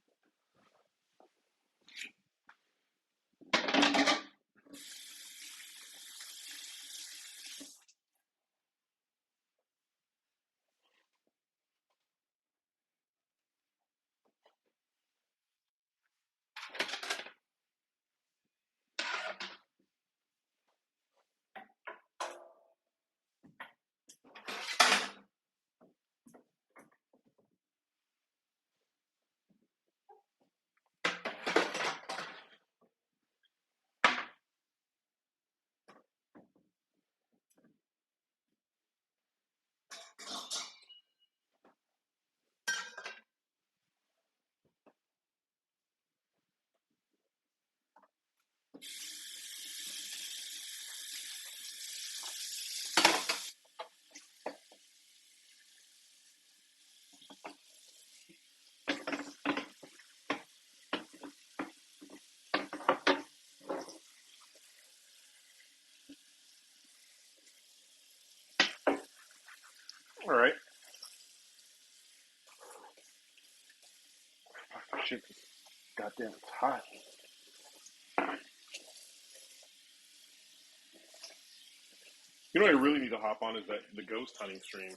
All right. Oh, shit, goddamn, it's hot. You know what I really need to hop on is the ghost hunting stream.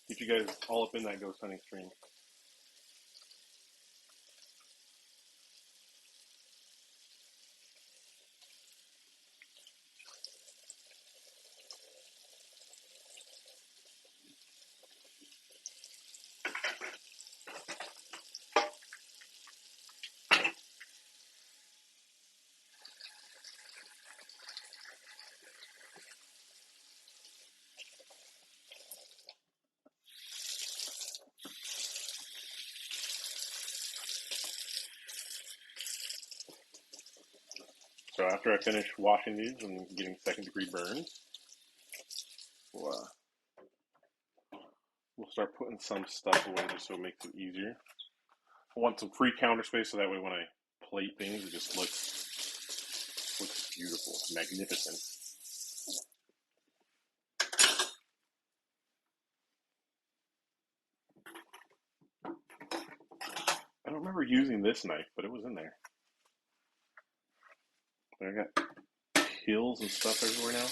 Get you guys all up in that ghost hunting stream. So after I finish washing these and getting second-degree burns, we'll start putting some stuff away just so it makes it easier. I want some free counter space so that way when I plate things, it just looks Looks beautiful, magnificent. I don't remember using this knife, but it was in there. But I got hills and stuff everywhere now.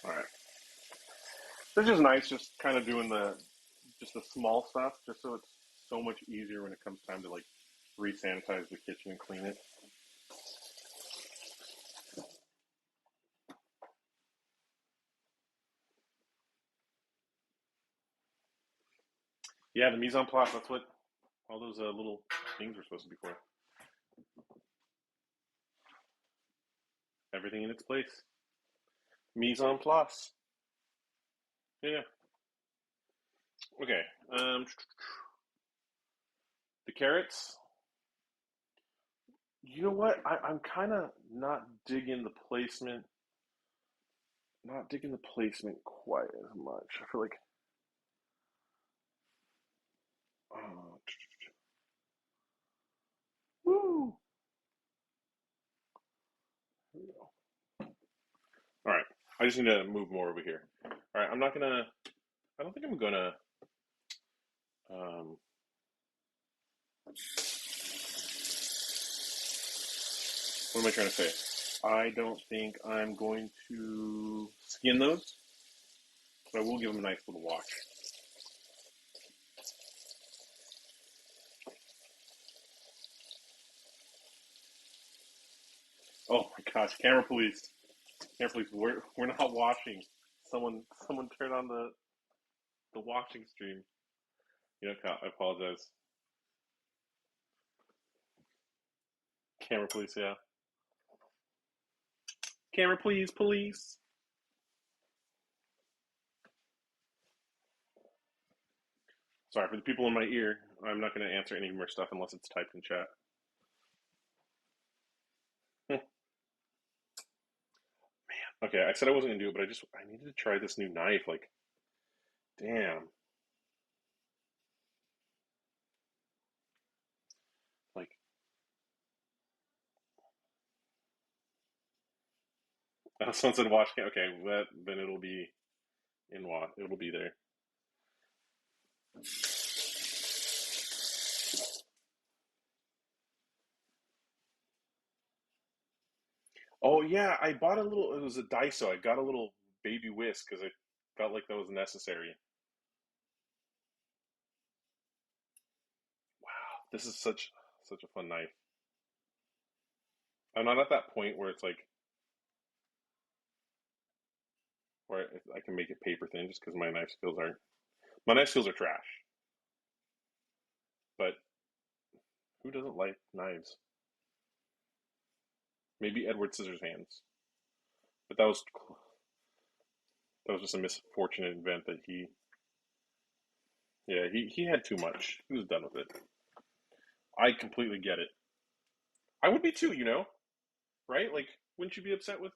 All right. It's just nice, just kind of doing the small stuff, just so it's so much easier when it comes time to like re-sanitize the kitchen and clean it. Yeah, the mise en place. That's what all those little things were supposed to be for. Everything in its place. Mise en place. Yeah. Okay. The carrots. You know what? I'm kind of not digging the placement. Not digging the placement quite as much. I feel like. Oh, woo. Here we go. All right. I just need to move more over here. All right. I'm not gonna. I don't think I'm gonna. Um, what am I trying to say? I don't think I'm going to skin those, but I will give them a nice little wash. Oh my gosh, camera police. Camera police, we're not washing. Someone turn on the washing stream. You know, I apologize. Camera police, yeah. Camera please, police. Sorry for the people in my ear. I'm not going to answer any more stuff unless it's typed in chat. Okay, I said I wasn't going to do it, but I needed to try this new knife. Like, damn. Like, someone said wash cam. Okay, then it'll be in wash. It'll be there. Oh yeah, I bought a little. It was a Daiso. I got a little baby whisk because I felt like that was necessary. Wow, this is such a fun knife. I'm not at that point where it's like where I can make it paper thin just because my knife skills are trash. But who doesn't like knives? Maybe Edward Scissorhands, but that was just a misfortunate event that he had too much. He was done with it. I completely get it. I would be too, right? Like, wouldn't you be upset with?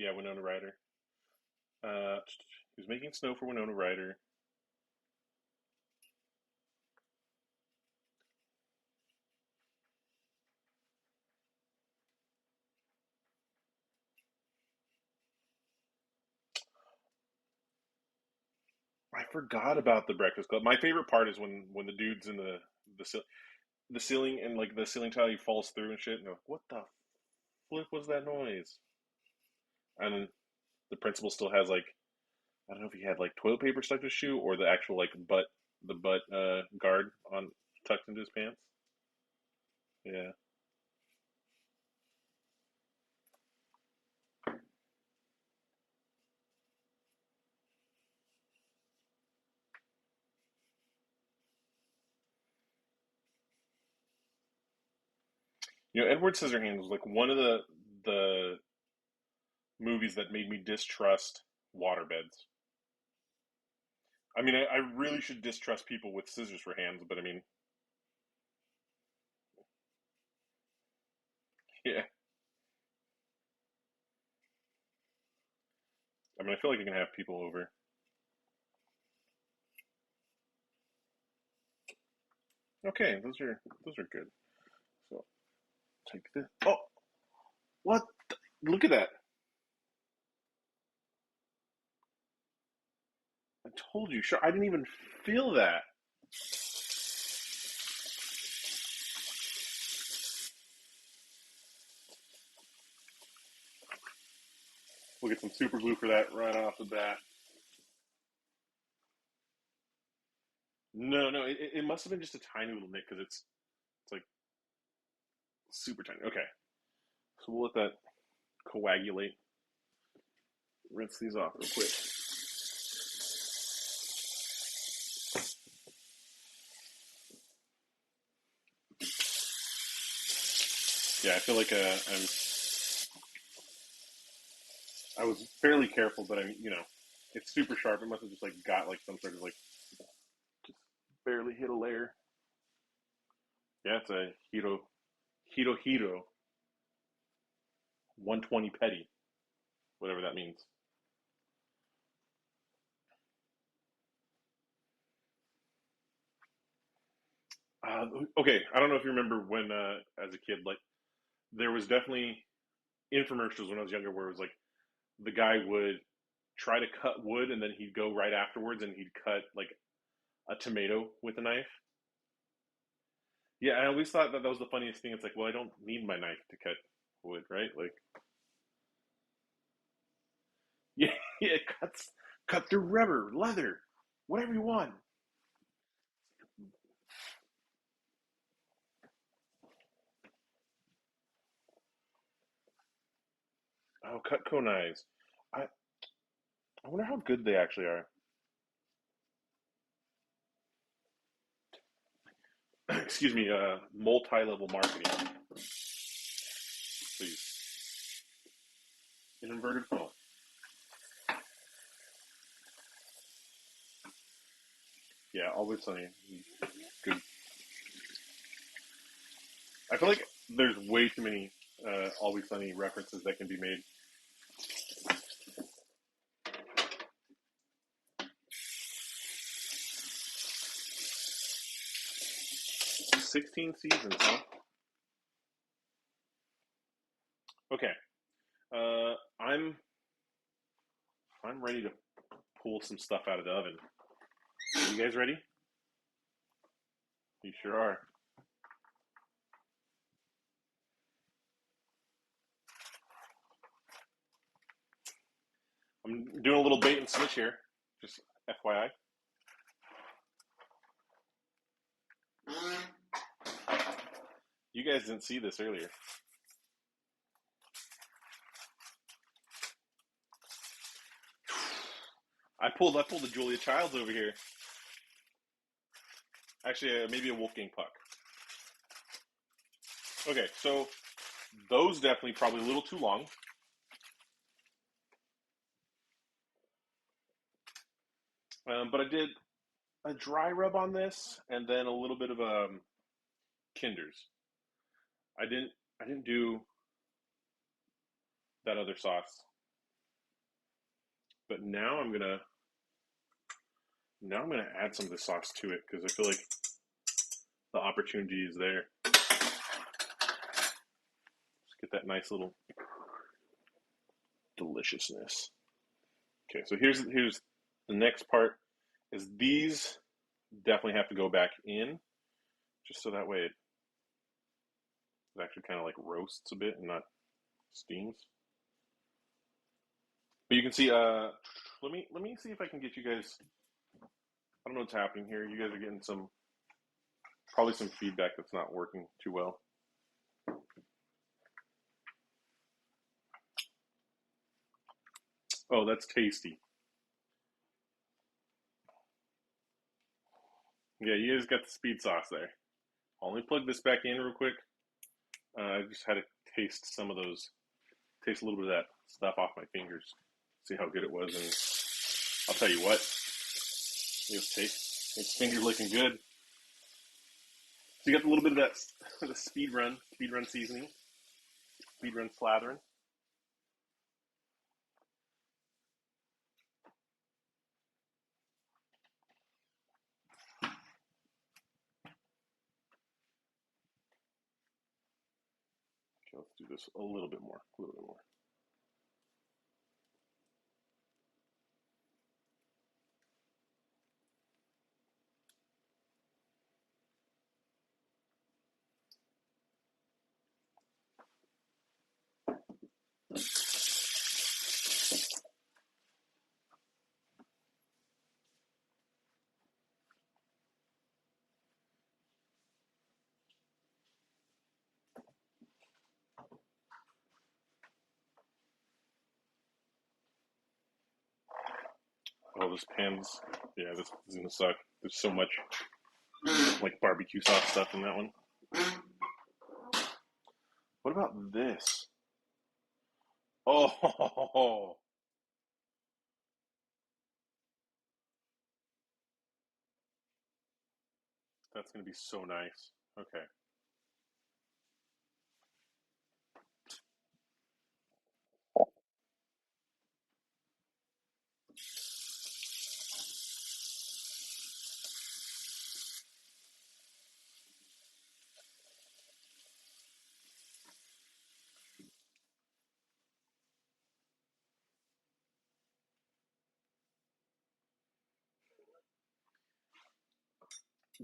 Yeah, Winona Ryder. He was making snow for Winona Ryder. I forgot about the Breakfast Club. My favorite part is when the dude's in the ceiling and like the ceiling tile he falls through and shit. And you're like, what the flip was that noise? And then the principal still has like I don't know if he had like toilet paper stuck to his shoe or the actual like butt guard on tucked into his pants. Yeah. Edward Scissorhands was like one of the movies that made me distrust waterbeds. I mean, I really should distrust people with scissors for hands, but I mean, yeah. I mean, I feel like you can have people over. Okay, those are good. So take this. Oh, what? Look at that! I told you. Sure, I didn't even feel that. We'll get some super glue for that right off the bat. No, no, it must have been just a tiny little nick because it's like super tiny. Okay, so we'll let that coagulate. Rinse these off real quick. Yeah, I feel like I was fairly careful, but it's super sharp. It must have just like got like some sort of like just barely hit a layer. Yeah, it's a Hito 120 petty, whatever that means. Uh, okay, I don't know if you remember when, as a kid, like there was definitely infomercials when I was younger where it was like the guy would try to cut wood and then he'd go right afterwards and he'd cut like a tomato with a knife. Yeah, I always thought that was the funniest thing. It's like, well, I don't need my knife to cut wood, right? Like, yeah, yeah, it cut through rubber, leather, whatever you want. Oh, Cutco knives. I I wonder how good they actually are. Excuse me, multi-level marketing, please. An inverted funnel. Yeah, always sunny. Good. I feel like there's way too many always sunny references that can be made. 16 seasons, huh? Okay. I'm ready to pull some stuff out of the oven. Are you guys ready? You sure are. I'm doing a little bait and switch here. Just FYI. You guys didn't see this earlier. I pulled a Julia Childs over here. Actually, maybe a Wolfgang Puck. Okay, so those definitely probably a little too long. But I did a dry rub on this, and then a little bit of Kinder's. I didn't I didn't do that other sauce, but now I'm gonna add some of the sauce to it because I feel like the opportunity is there. Just get that nice little deliciousness. Okay, so here's the next part is these definitely have to go back in just so that way it actually kind of like roasts a bit and not steams. But you can see. Let me see if I can get you guys. I don't know what's happening here. You guys are getting probably some feedback that's not working too well. Oh, that's tasty. Yeah, you guys got the speed sauce there. I'll only plug this back in real quick. I just had to taste some of those, taste a little bit of that stuff off my fingers, see how good it was, and I'll tell you what, it's taste. It's finger looking good. So you got a little bit of that the speed run seasoning, speed run slathering. Okay, let's do this a little bit more, a little bit more. Oh, this pan's, yeah, this is gonna suck. There's so much like barbecue sauce stuff in that one. What about this? Oh, that's gonna be so nice. Okay.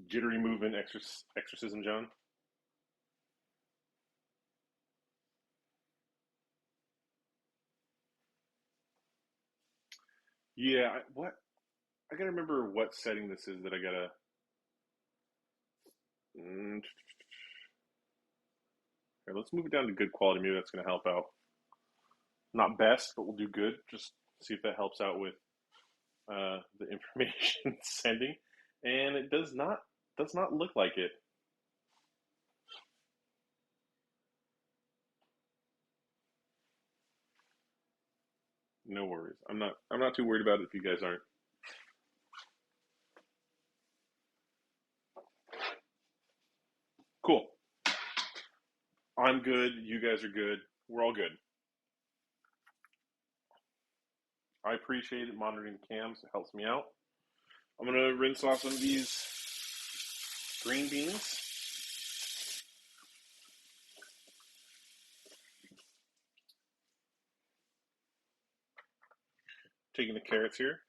Jittery movement exorcism, John. Yeah, what I gotta remember what setting this is that I gotta. Here, let's move it down to good quality. Maybe that's gonna help out. Not best, but we'll do good. Just see if that helps out with the information sending. And it does not look like it. No worries. I'm not too worried about it if you guys aren't. Cool. I'm good. You guys are good. We're all good. I appreciate it monitoring the cams. It helps me out. I'm gonna rinse off some of these green beans. Taking the carrots here.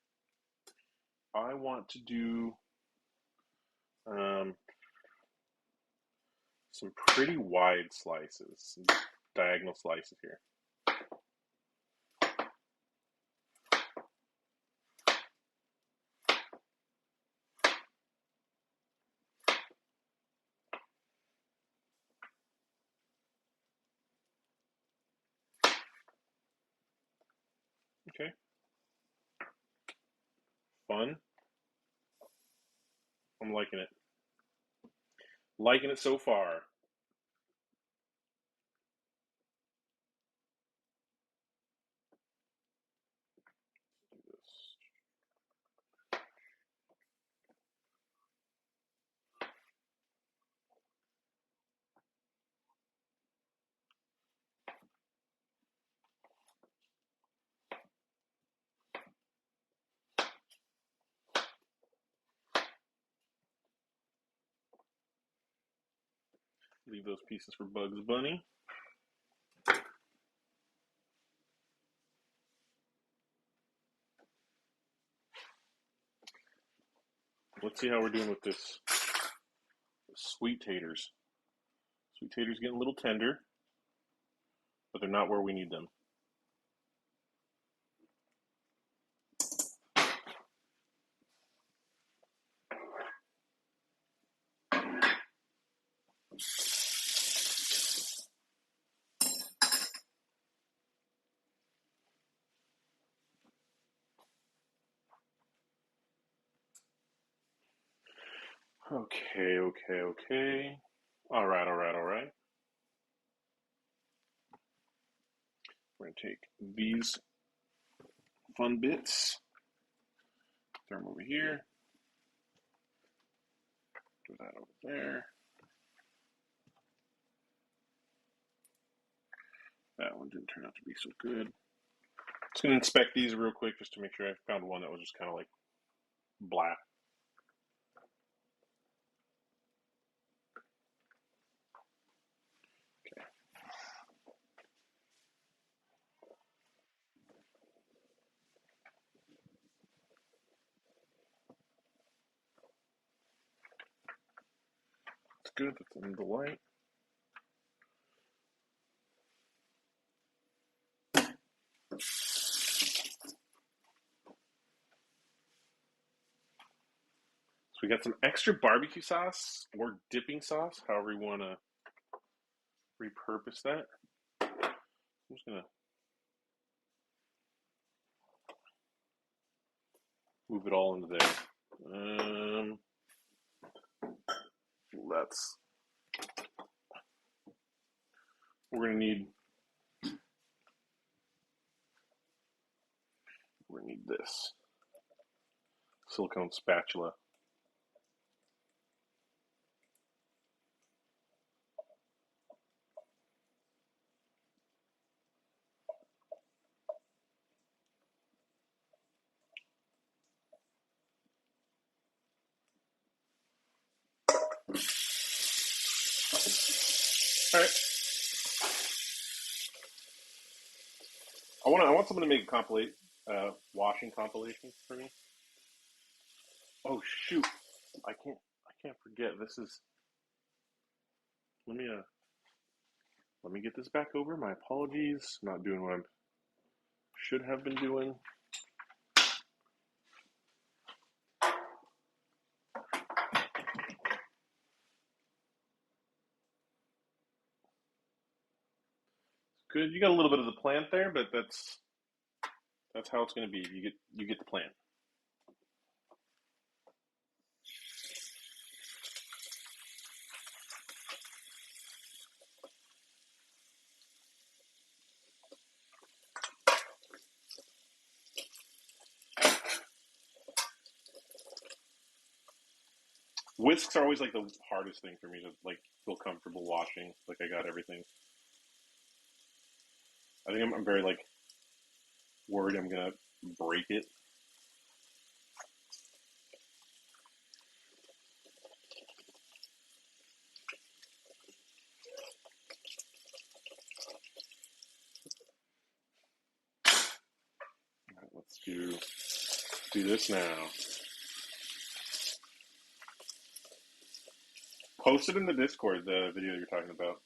I want to do um, some pretty wide slices, some diagonal slices here. Okay, fun. I'm liking it. Liking it so far. Do this. Leave those pieces for Bugs Bunny. Let's see how we're doing with this sweet taters. Sweet taters getting a little tender, but they're not where we need them. Okay, okay, okay. All right, all right, all right. We're going to take these fun bits, throw them over here, do that over there. That one didn't turn out to be so good. Just going to inspect these real quick just to make sure I found one that was just kind of like black. Okay. That's good. That's in the light. So we got some extra barbecue sauce or dipping sauce, however you want to repurpose that. I'm just going to move it all into there. Let's. We're going to need. We're going to need this silicone spatula. All right. I want someone to make a washing compilation for me. Oh shoot! I can't forget. This is. Let me get this back over. My apologies. I'm not doing what I should have been doing. Good. You got a little bit of the plant there, but that's how it's going to be. You get the plant. Whisks are always like the hardest thing for me to like feel comfortable washing. Like I got everything. I think I'm very like worried I'm gonna break it. All right, let's do this now. Post it in the Discord, the video you're talking about.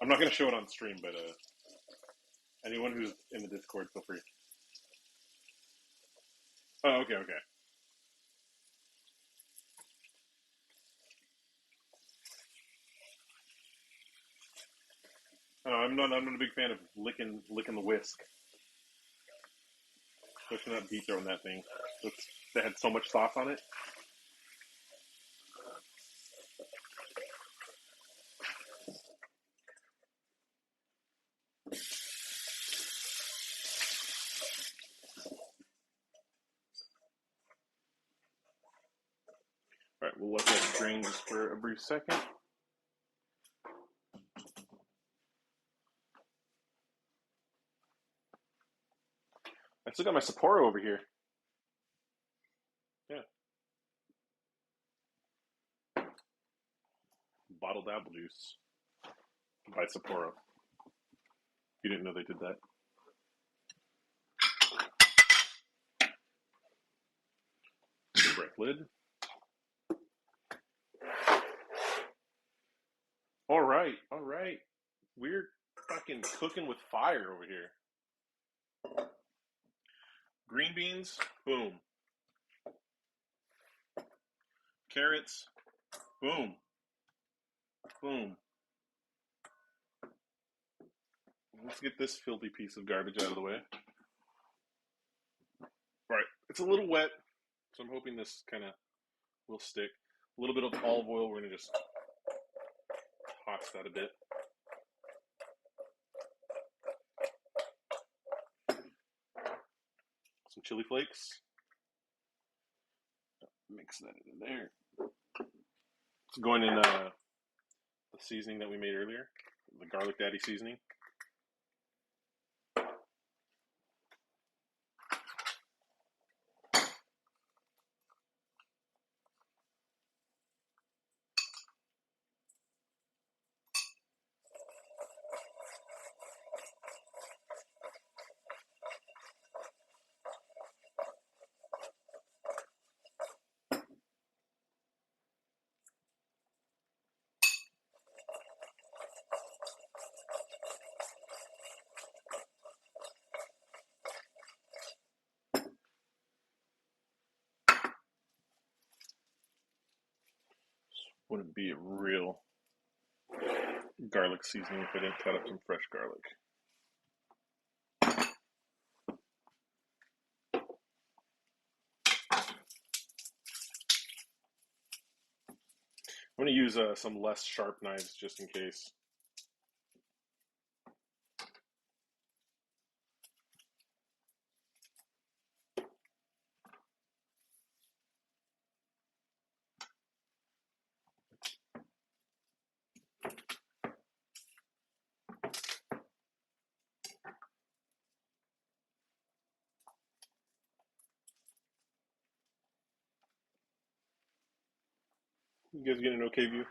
I'm not gonna show it on stream, but anyone who's in the Discord, feel free. Oh, okay, okay. I'm not a big fan of licking the whisk, especially not deep throwing that thing. That had so much sauce on it. All right, we'll let that drain just for a brief second. I still got my Sapporo over here. Yeah, bottled apple juice by Sapporo. You didn't know they did that. Break lid. All right, all right. We're fucking cooking with fire over here. Green beans, boom. Carrots, boom. Boom. Let's get this filthy piece of garbage out of the way. It's a little wet, so I'm hoping this kind of will stick. A little bit of olive oil. We're going to just toss that a bit. Some chili flakes. Mix that in there. It's going in the seasoning that we made earlier, the garlic daddy seasoning. Wouldn't be a real garlic seasoning if I didn't cut up some fresh garlic. I'm going to use some less sharp knives just in case. You guys get an okay view?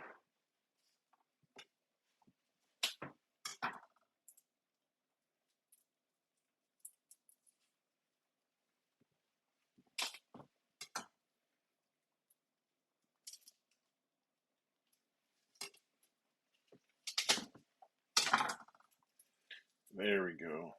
There we go.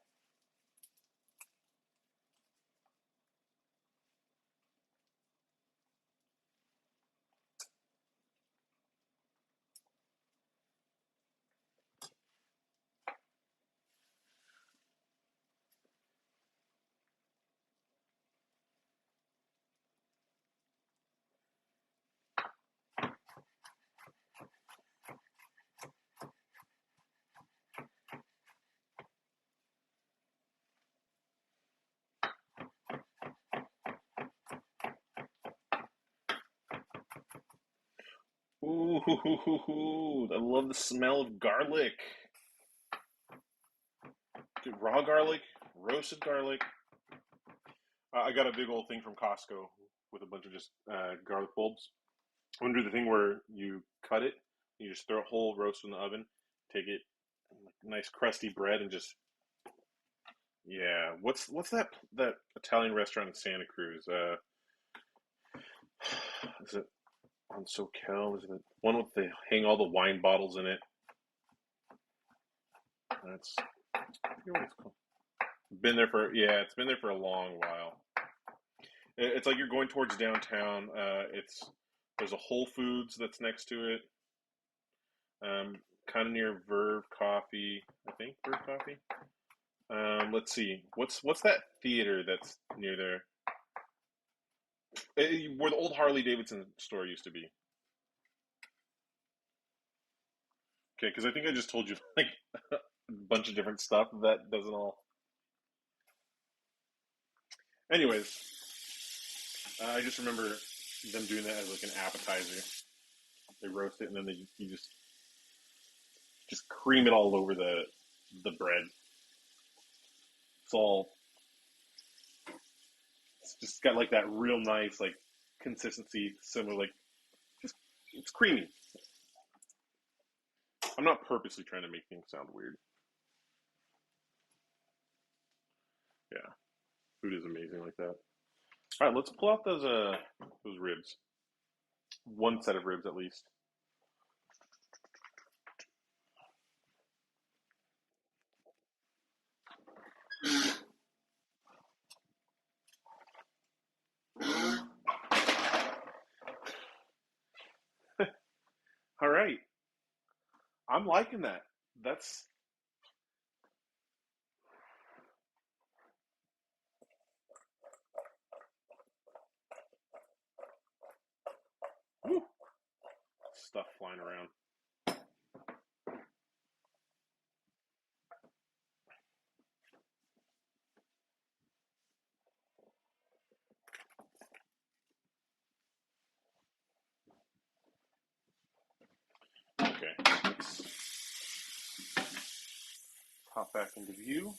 Ooh, I love the smell of garlic. Dude, raw garlic, roasted garlic. I got a big old thing from Costco with a bunch of just garlic bulbs. I'm gonna do the thing where you cut it, you just throw a whole roast in the oven, take it, like nice crusty bread, and just yeah. What's that Italian restaurant in Santa Cruz? Is it on SoCal? Is it one with they hang all the wine bottles in it? That's I forget what it's called. Been there for yeah, it's been there for a long while. It's like you're going towards downtown. It's there's a Whole Foods that's next to it. Kind of near Verve Coffee, I think Verve Coffee. Let's see, what's that theater that's near there? Where the old Harley Davidson store used to be. Okay, because I think I just told you like a bunch of different stuff that doesn't all. Anyways, I just remember them doing that as like an appetizer. They roast it and then you just cream it all over the bread. It's all it's just got like that real nice like consistency, similar like just it's creamy. I'm not purposely trying to make things sound weird. Yeah, food is amazing like that. All right, let's pull out those ribs. One set of ribs at least. All right, I'm liking that. That's flying around. Okay, let's pop back into view.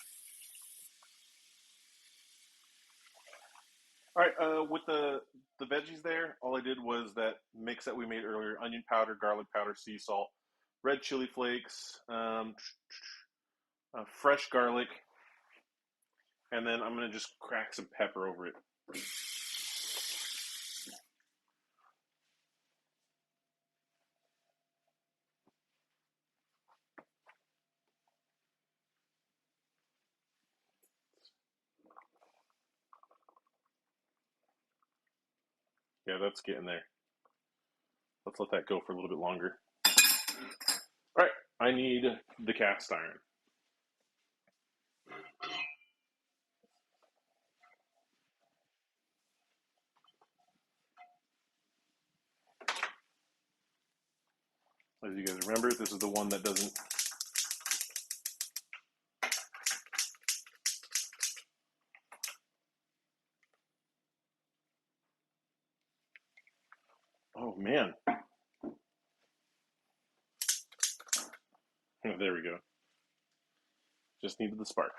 All right, with the veggies there, all I did was that mix that we made earlier: onion powder, garlic powder, sea salt, red chili flakes, fresh garlic, and then I'm gonna just crack some pepper over it. Yeah, that's getting there. Let's let that go for a little bit longer. All right, I need the cast iron. As you guys remember, this is the one that doesn't. Oh man. Oh, there we go. Just needed the spark.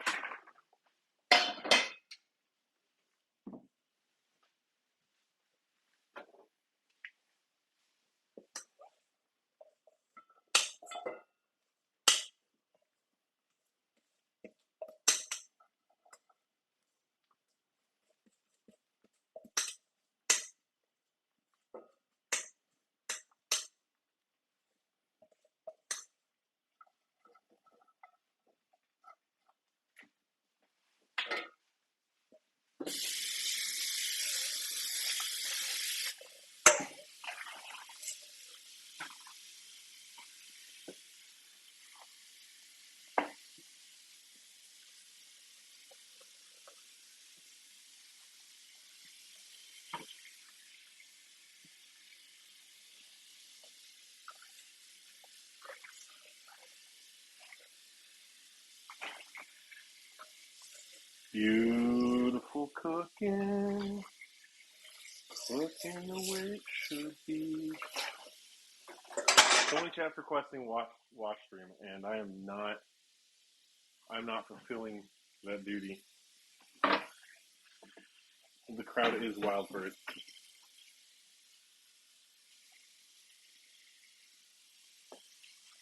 Beautiful cooking. Cooking the way it should be. It's only chapter questing watch stream, and I'm not fulfilling that duty. The crowd is wild for it.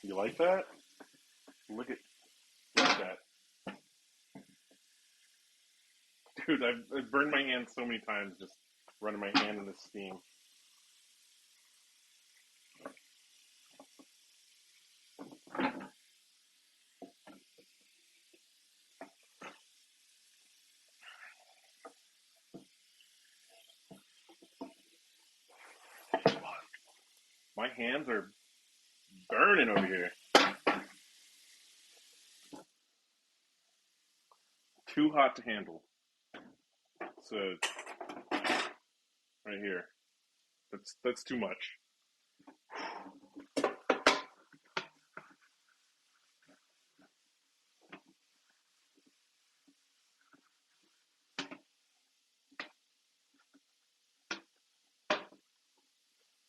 You like that? Look at that. Dude, I've burned my hand so many times just running my hand in the steam. My hands are burning over here. Too hot to handle. So, right here. That's too much.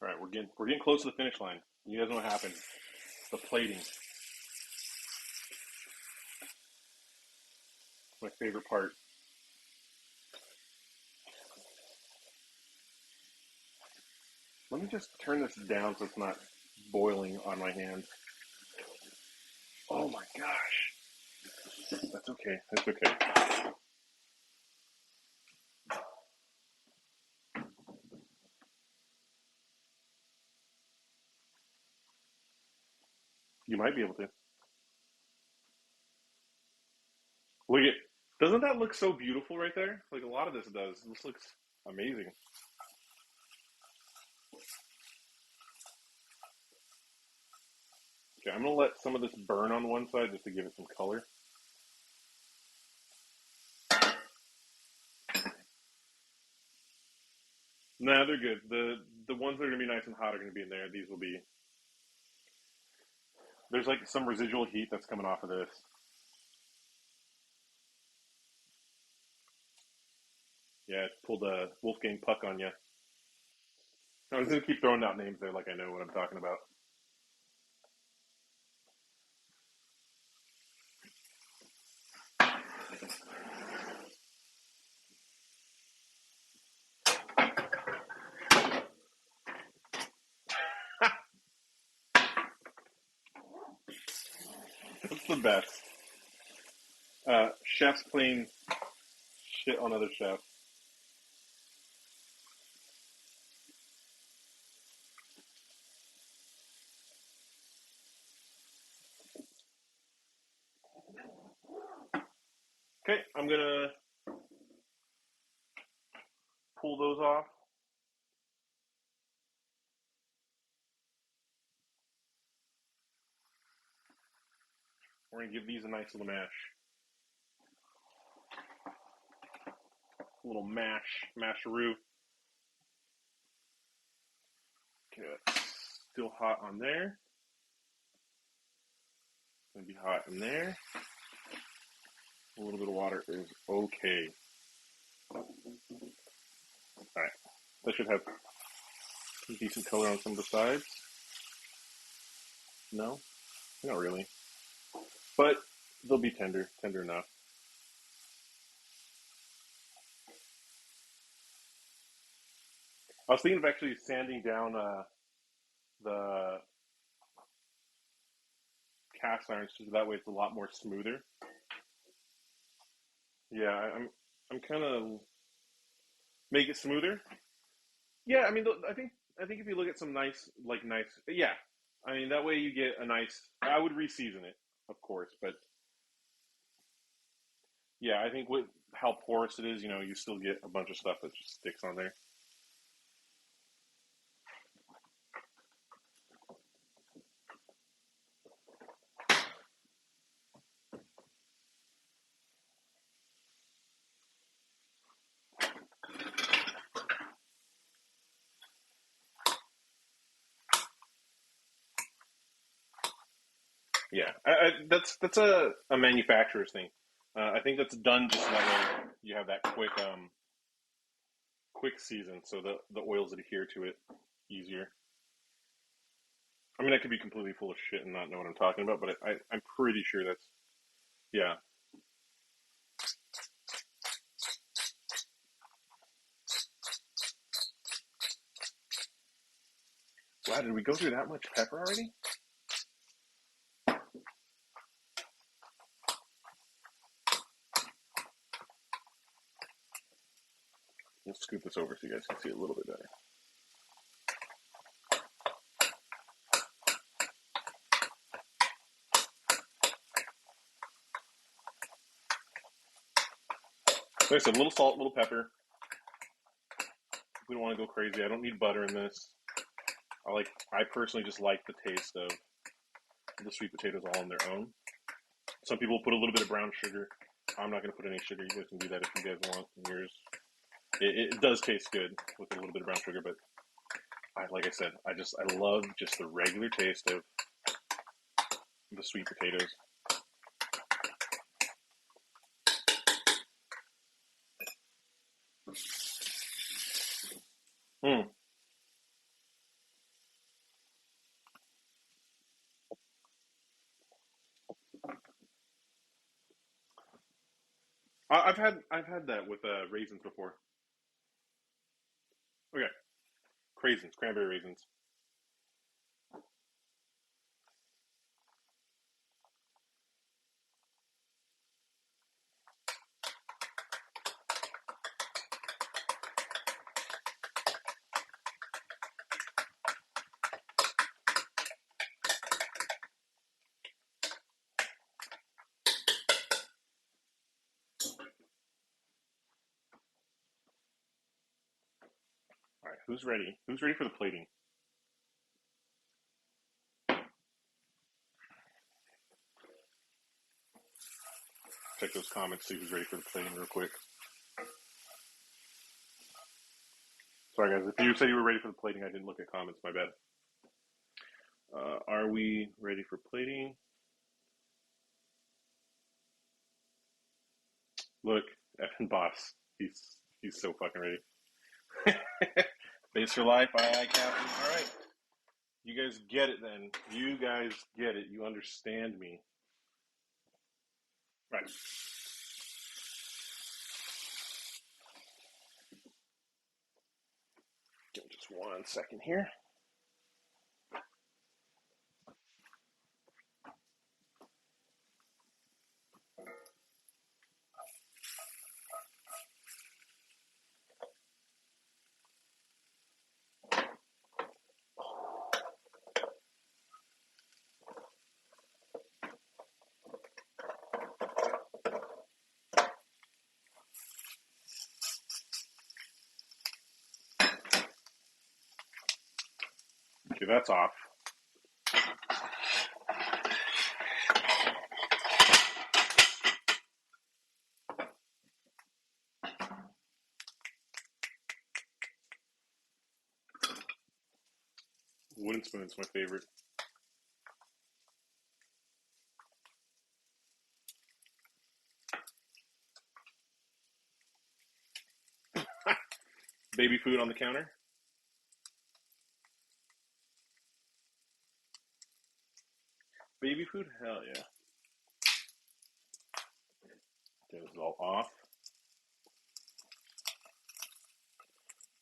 All right, we're getting close to the finish line. You guys know what happened? The plating. My favorite part. Let me just turn this down so it's not boiling on my hand. Oh my gosh. That's okay. That's okay. You might be able to. Look at, doesn't that look so beautiful right there? Like a lot of this does. This looks amazing. Okay, I'm gonna let some of this burn on one side just to give it some color. Nah, they're good. The ones that are gonna be nice and hot are gonna be in there. These will be There's like some residual heat that's coming off of this. Yeah, it pulled a Wolfgang Puck on you. I was gonna keep throwing out names there, like I know what I'm talking about. It's the best. Chefs playing shit on other chefs. Okay, I'm gonna pull those off. We're gonna give these a nice little mash. A little masharoo. Okay, that's still hot on there. Gonna be hot in there. A little bit of water is okay. Alright, that should have some decent color on some of the sides. No, not really. But they'll be tender enough. I was thinking of actually sanding down the cast irons so that way it's a lot more smoother. Yeah, I'm kind of make it smoother. Yeah, I mean, I think if you look at some nice, yeah. I mean, that way you get a nice. I would reseason it, of course, but yeah, I think with how porous it is, you still get a bunch of stuff that just sticks on there. Yeah, that's a manufacturer's thing. I think that's done just so that way you have that quick season, so the oils that adhere to it easier. I mean, I could be completely full of shit and not know what I'm talking about, but I'm pretty sure that's yeah. Wow, did we go through that much pepper already? Let's scoop this over so you guys can see it a little bit better. Like I said, a little salt, a little pepper. We don't want to go crazy. I don't need butter in this. I personally just like the taste of the sweet potatoes all on their own. Some people put a little bit of brown sugar. I'm not going to put any sugar. You guys can do that if you guys want in yours. It does taste good with a little bit of brown sugar, but like I said, I love just the regular taste of the sweet potatoes. Mm. I've had that with raisins before. Okay, craisins, cranberry raisins. All right, who's ready? Who's ready for the plating? Check those comments, see who's ready for the plating real quick. Sorry, guys. If you said you were ready for the plating, I didn't look at comments. My bad. Are we ready for plating? Look, Evan Boss. He's so fucking ready. Base for life, aye aye, Captain. All right. You guys get it then. You guys get it. You understand me. Right. Give me just 1 second here. Okay, that's off. Wooden spoon's my favorite. Baby food on the counter. Baby food? Hell yeah. Okay, this is all off.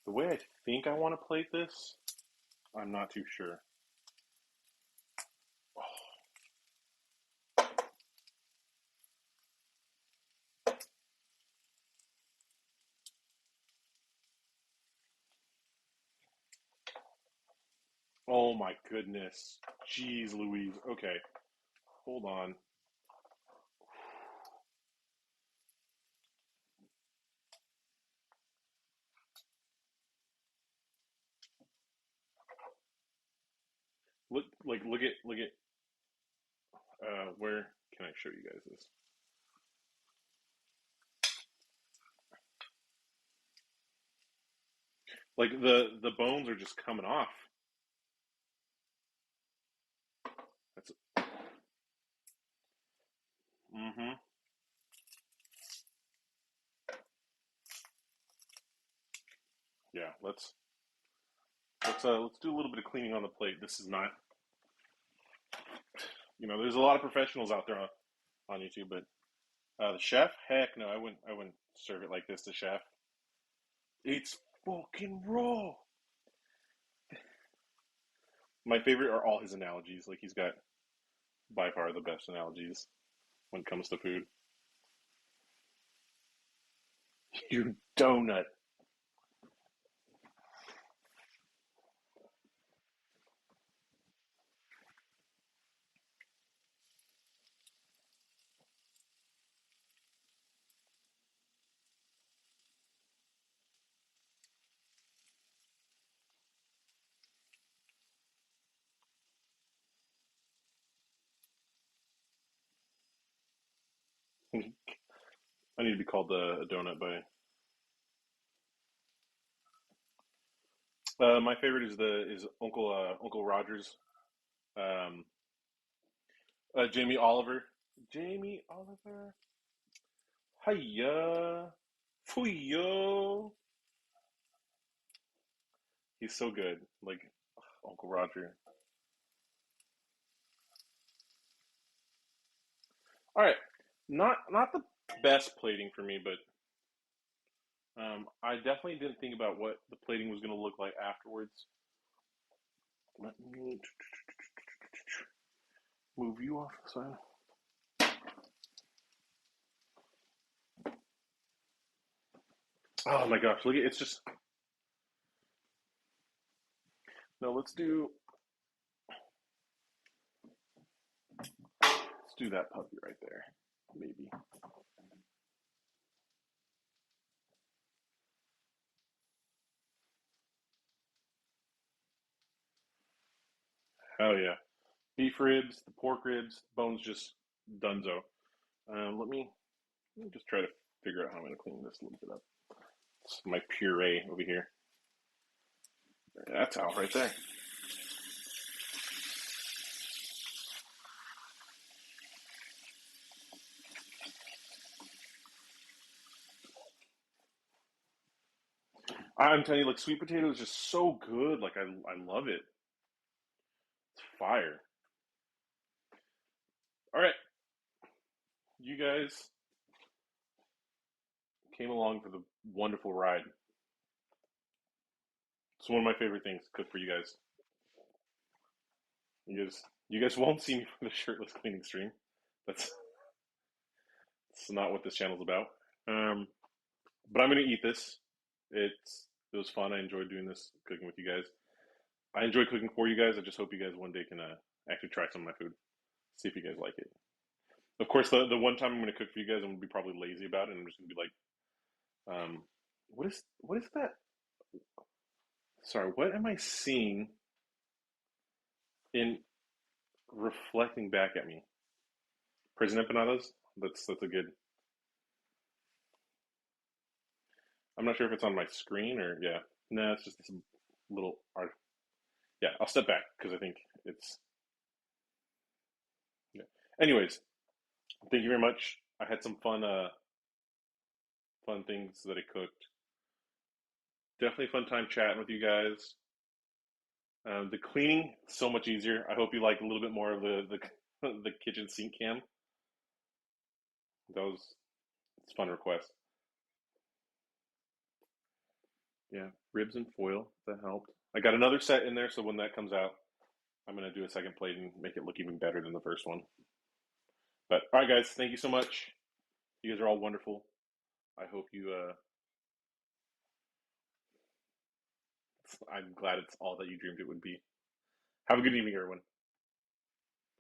The way I think I want to plate this, I'm not too sure. Oh my goodness. Jeez Louise. Okay. Hold on. Look at where can I show you guys this? Like the bones are just coming off. That's mm-hmm. Yeah, let's do a little bit of cleaning on the plate. This is not, there's a lot of professionals out there on YouTube, but the chef, heck no, I wouldn't serve it like this to chef. It's fucking raw. My favorite are all his analogies. Like he's got by far the best analogies when it comes to food. You donut. I need to be called a donut by. My favorite is Uncle Rogers, um, Jamie Oliver. Jamie Oliver. Hiya, fuyo. He's so good. Like Uncle Roger. All right, not the best plating for me, but I definitely didn't think about what the plating was going to look like afterwards. Let me move you off the side. Oh my gosh, look at it's just no. Let's do that puppy right there, maybe. Hell yeah, beef ribs, the pork ribs, bones just dunzo. Let me just try to figure out how I'm going to clean this a little bit up. It's my puree over here. That's out right there. I'm telling you, like sweet potato is just so good. Like I love it. It's fire. All right, you guys came along for the wonderful ride. It's one of my favorite things to cook for you guys. You guys won't see me for the shirtless cleaning stream. That's That's not what this channel's about. Um, but I'm gonna eat this. It was fun. I enjoyed doing this, cooking with you guys. I enjoy cooking for you guys. I just hope you guys one day can actually try some of my food, see if you guys like it. Of course, the one time I'm gonna cook for you guys, I'm gonna be probably lazy about it, and I'm just gonna be like, what is that? Sorry, what am I seeing in reflecting back at me? Prison empanadas. That's a good. I'm not sure if it's on my screen or yeah. No, it's just this little art. Yeah, I'll step back because I think it's yeah. Anyways, thank you very much. I had some fun things that I cooked. Definitely a fun time chatting with you guys. The cleaning so much easier. I hope you like a little bit more of the kitchen sink cam. That was it's a fun request. Yeah, ribs and foil that helped. I got another set in there, so when that comes out, I'm gonna do a second plate and make it look even better than the first one. But all right, guys, thank you so much. You guys are all wonderful. I hope you. I'm glad it's all that you dreamed it would be. Have a good evening, everyone.